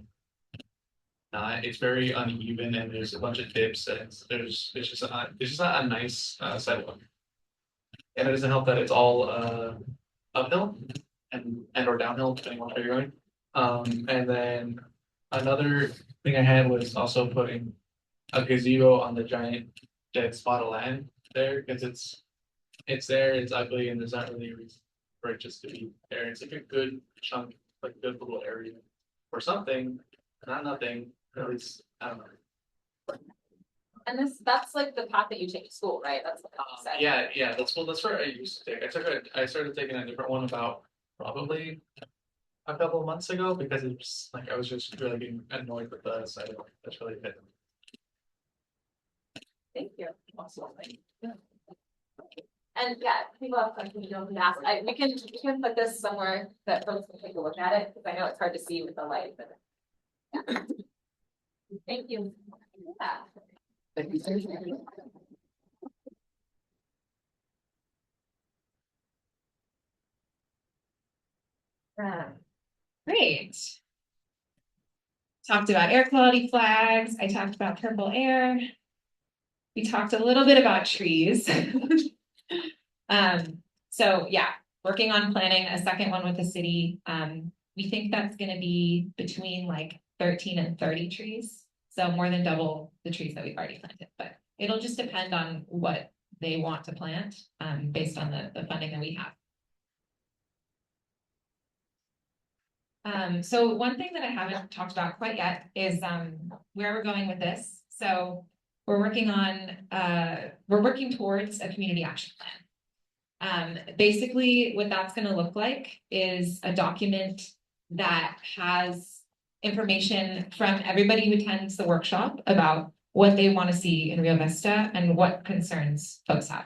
It's very uneven and there's a bunch of dips and it's just not a nice sidewalk. And it doesn't help that it's all uphill and or downhill depending on where you're going. And then another thing I had was also putting a gazebo on the giant dead spot of land there because it's there, it's ugly, and there's not really a reason for it just to be there. It's like a good chunk, like a good little area or something, not nothing. At least I don't know. And that's like the path that you take to school, right? That's what you said. Yeah, that's where I used to take. I started taking a different one about probably a couple of months ago because it's like I was just really getting annoyed with the sidewalk. That's really it. Thank you. And yeah, people have questions, you don't ask. We can put this somewhere that folks can take a look at it, because I know it's hard to see with the light, but yeah. Thank you. Great. Talked about air quality flags. I talked about purple air. We talked a little bit about trees. So yeah, working on planning a second one with the city. We think that's going to be between like 13 and 30 trees. So more than double the trees that we've already planted, but it'll just depend on what they want to plant based on the funding that we have. So one thing that I haven't talked about quite yet is where we're going with this. So we're working towards a community action plan. Basically what that's going to look like is a document that has information from everybody who attends the workshop about what they want to see in Rio Vista and what concerns folks have.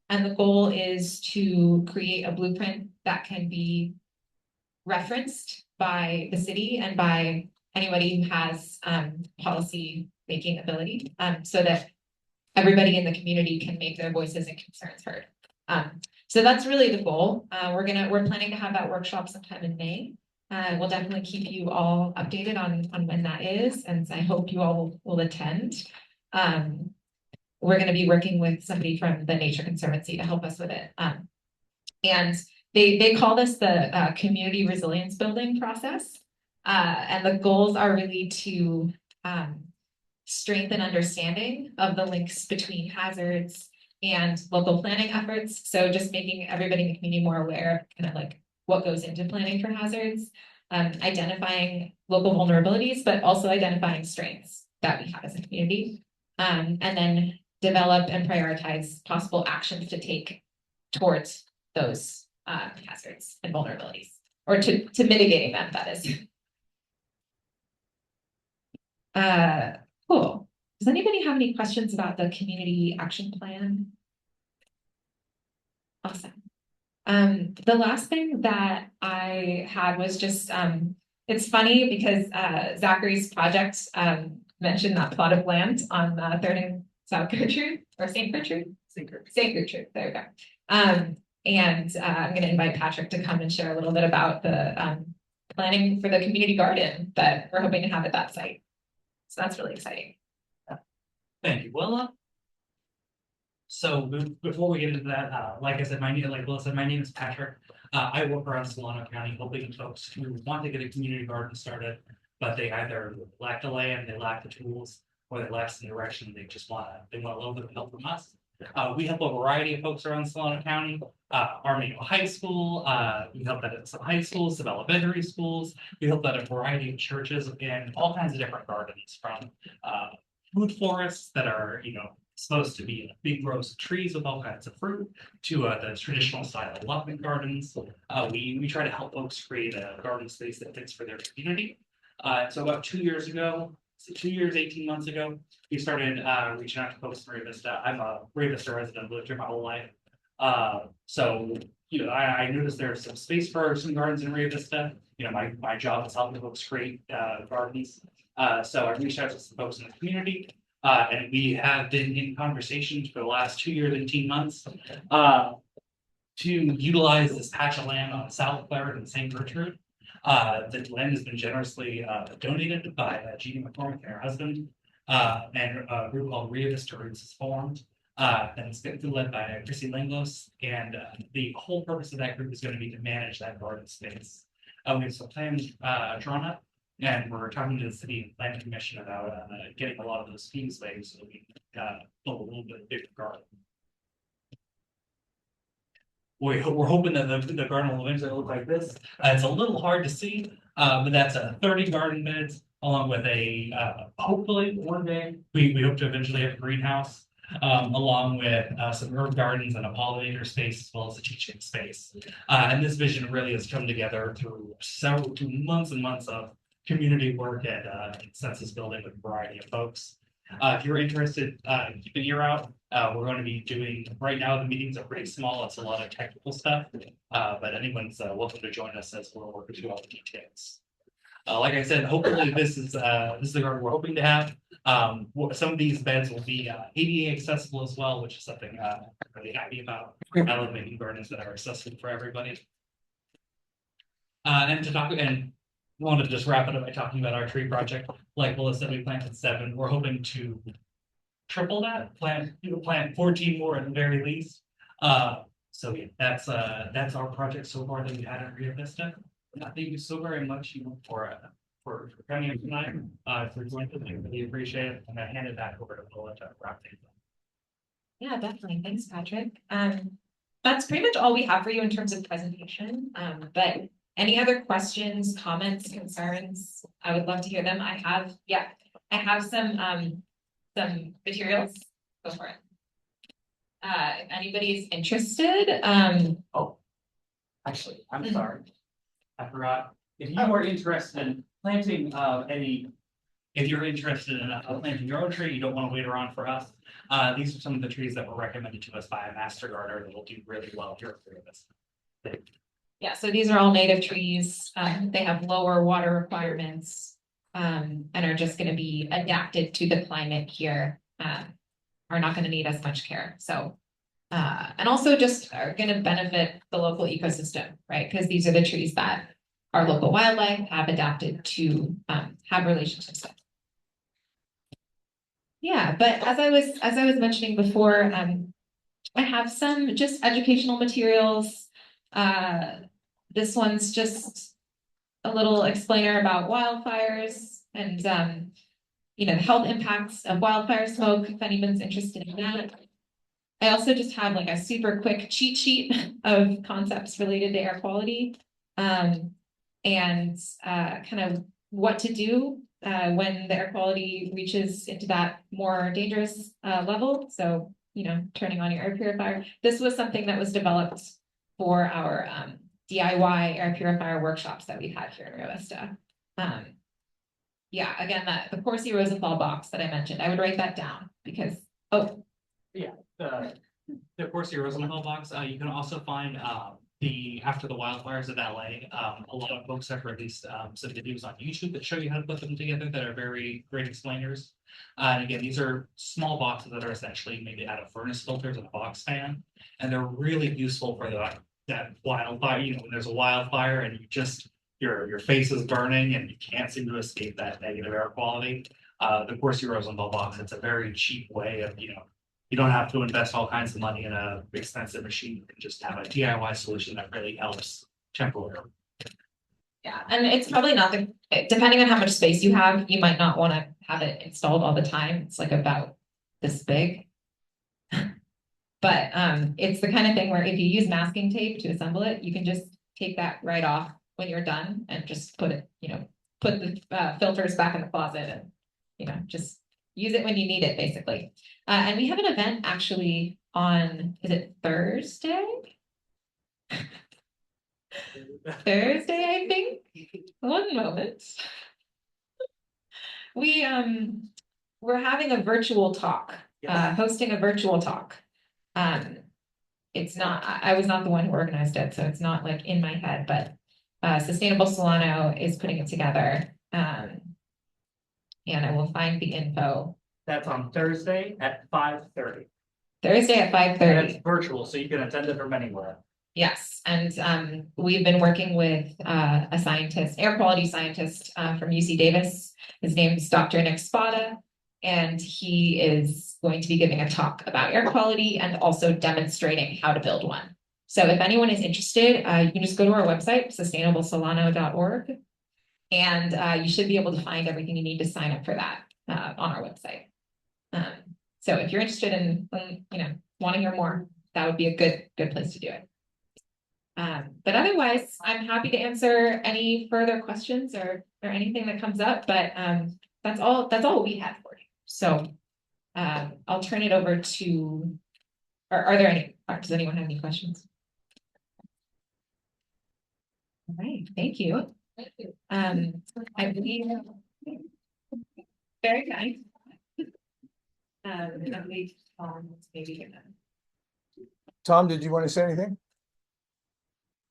And the goal is to create a blueprint that can be referenced by the city and by anybody who has policy making ability, so that everybody in the community can make their voices and concerns heard. So that's really the goal. We're planning to have that workshop sometime in May. We'll definitely keep you all updated on when that is, and I hope you all will attend. We're going to be working with somebody from the Nature Conservancy to help us with it. And they call this the community resilience building process. And the goals are really to strengthen understanding of the links between hazards and local planning efforts. So just making everybody in the community more aware of kind of like what goes into planning for hazards, identifying local vulnerabilities, but also identifying strengths that we have as a community, and then develop and prioritize possible actions to take towards those hazards and vulnerabilities, or to mitigating them, that is. Cool. Does anybody have any questions about the community action plan? Awesome. The last thing that I had was just, it's funny because Zachary's project mentioned that plot of land on 3rd and South Gertrude, or St. Gertrude? St. Gertrude, there we go. And I'm going to invite Patrick to come and share a little bit about the planning for the community garden that we're hoping to have at that site. So that's really exciting. Thank you, Willa. So before we get into that, like I said, like Willa said, my name is Patrick. I work around Solano County, helping folks who want to get a community garden started, but they either lack the land, they lack the tools, or they lack some direction. They want a little bit of help from us. We help a variety of folks around Solano County, Armino High School, we help out at some high schools, some elementary schools. We help out a variety of churches and all kinds of different gardens from, food forests that are, supposed to be big rows of trees with all kinds of fruit to, the traditional style allotment gardens. We try to help folks create a garden space that fits for their community. So about 2 years ago, 2 years, 18 months ago, we started reaching out to folks in Rio Vista. I'm a Rio Vista resident, lived here my whole life. So, I noticed there's some space for some gardens in Rio Vista. My job is helping folks create gardens. So I reached out to some folks in the community. And we have been in conversations for the last 2 years, 18 months. To utilize this patch of land on South Claret and St. Gertrude. The land has been generously donated by Jeannie McCormick and her husband. And a group called Rio Vista Roots is formed. And it's been led by Chrissy Langlos. And the whole purpose of that group is going to be to manage that garden space. We have some plans drawn up. And we're talking to the city planning commission about getting a lot of those fees waived so we can build a little bit bigger garden. We're hoping that the garden will eventually look like this. It's a little hard to see, but that's 30 garden beds along with a hopefully one day we hope to eventually have a greenhouse. Along with some herb gardens and a pollinator space as well as a teaching space. And this vision really has come together through months and months of community work at census building with a variety of folks. If you're interested, keep an ear out. We're going to be doing, right now the meetings are pretty small, it's a lot of technical stuff. But anyone's welcome to join us as we're working through all the details. Like I said, hopefully this is the garden we're hoping to have. Some of these beds will be ADA accessible as well, which is something I'm really happy about. I love making gardens that are accessible for everybody. And wanted to just wrap it up by talking about our tree project. Like Melissa said, we planted 7. We're hoping to triple that, plant 14 more at the very least. So yeah, that's our project so far that we had at Rio Vista. Thank you so very much, for coming in tonight. For joining, I really appreciate it. I'm gonna hand it back over to Paula to wrap things up. Yeah, definitely. Thanks, Patrick. That's pretty much all we have for you in terms of presentation. But any other questions, comments, concerns? I would love to hear them. I have some materials. Go for it. If anybody's interested, Actually, I'm sorry. I forgot. If you are interested in planting if you're interested in planting your own tree, you don't want to wait around for us. These are some of the trees that were recommended to us by a master gardener that will do really well here at Rio Vista. Yeah, so these are all native trees. They have lower water requirements and are just going to be adapted to the climate here. Are not going to need as much care. So, and also just are going to benefit the local ecosystem, right? Because these are the trees that our local wildlife have adapted to have relationships with. Yeah, but as I was mentioning before, I have some just educational materials. This one's just a little explainer about wildfires and the health impacts of wildfire smoke, if anyone's interested in that. I also just have like a super quick cheat sheet of concepts related to air quality and kind of what to do when the air quality reaches into that more dangerous level. So, turning on your air purifier. This was something that was developed for our DIY air purifier workshops that we've had here in Rio Vista. Yeah, again, the Corsi Rosenthal box that I mentioned, I would write that down because, Yeah, the Corsi Rosenthal box, you can also find after the wildfires of LA, a lot of folks have released some videos on YouTube that show you how to put them together that are very great explainers. And again, these are small boxes that are essentially made out of furnace filters and a box fan, and they're really useful for that wildfire. When there's a wildfire and your face is burning and you can't seem to escape that negative air quality. The Corsi Rosenthal box, it's a very cheap way of, you don't have to invest all kinds of money in a expensive machine. You can just have a DIY solution that really helps temporarily. Yeah, and it's probably not depending on how much space you have, you might not want to have it installed all the time. It's like about this big. But it's the kind of thing where if you use masking tape to assemble it, you can just take that right off when you're done and just put it, put the filters back in the closet and, just use it when you need it, basically. And we have an event actually on, is it Thursday? Thursday, I think. One moment. We're having a virtual talk, hosting a virtual talk. It's not, I was not the one who organized it, so it's not like in my head, but Sustainable Solano is putting it together. And I will find the info. That's on Thursday at 5:30. Thursday at 5:30. And it's virtual, so you can attend it from anywhere. Yes, and we've been working with a scientist, air quality scientist from UC Davis. His name is Dr. Nick Spada, and he is going to be giving a talk about air quality and also demonstrating how to build one. So if anyone is interested, you can just go to our website, sustainablesolano.org, and you should be able to find everything you need to sign up for that on our website. So if you're interested in, want to hear more, that would be a good place to do it. But otherwise, I'm happy to answer any further questions or anything that comes up, but that's all we had for you. So I'll turn it over to, are there any, does anyone have any questions? All right, thank you. Thank you. I believe, very kind. I believe maybe. Tom, did you want to say anything?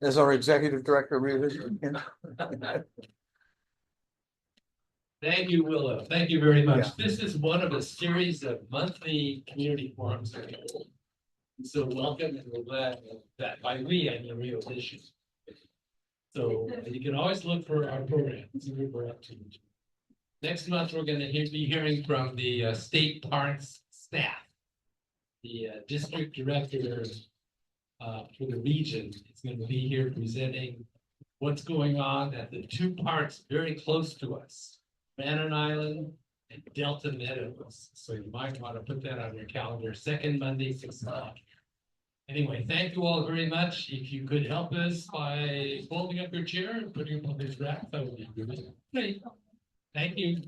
As our executive director of RioVision. Thank you, Willow. Thank you very much. Yeah. This is one of a series of monthly community forums. So welcome, and we're glad that by we, I mean RioVision. So you can always look for our program, see what we're up to. Next month, we're going to be hearing from the state parks staff. The district director for the region is going to be here presenting what's going on at the two parks very close to us, Bannon Island and Delta Meadows. So you might want to put that on your calendar, second Monday, 6 o'clock. Anyway, thank you all very much. If you could help us by folding up your chair and putting it on this rack, that would be great. Thank you.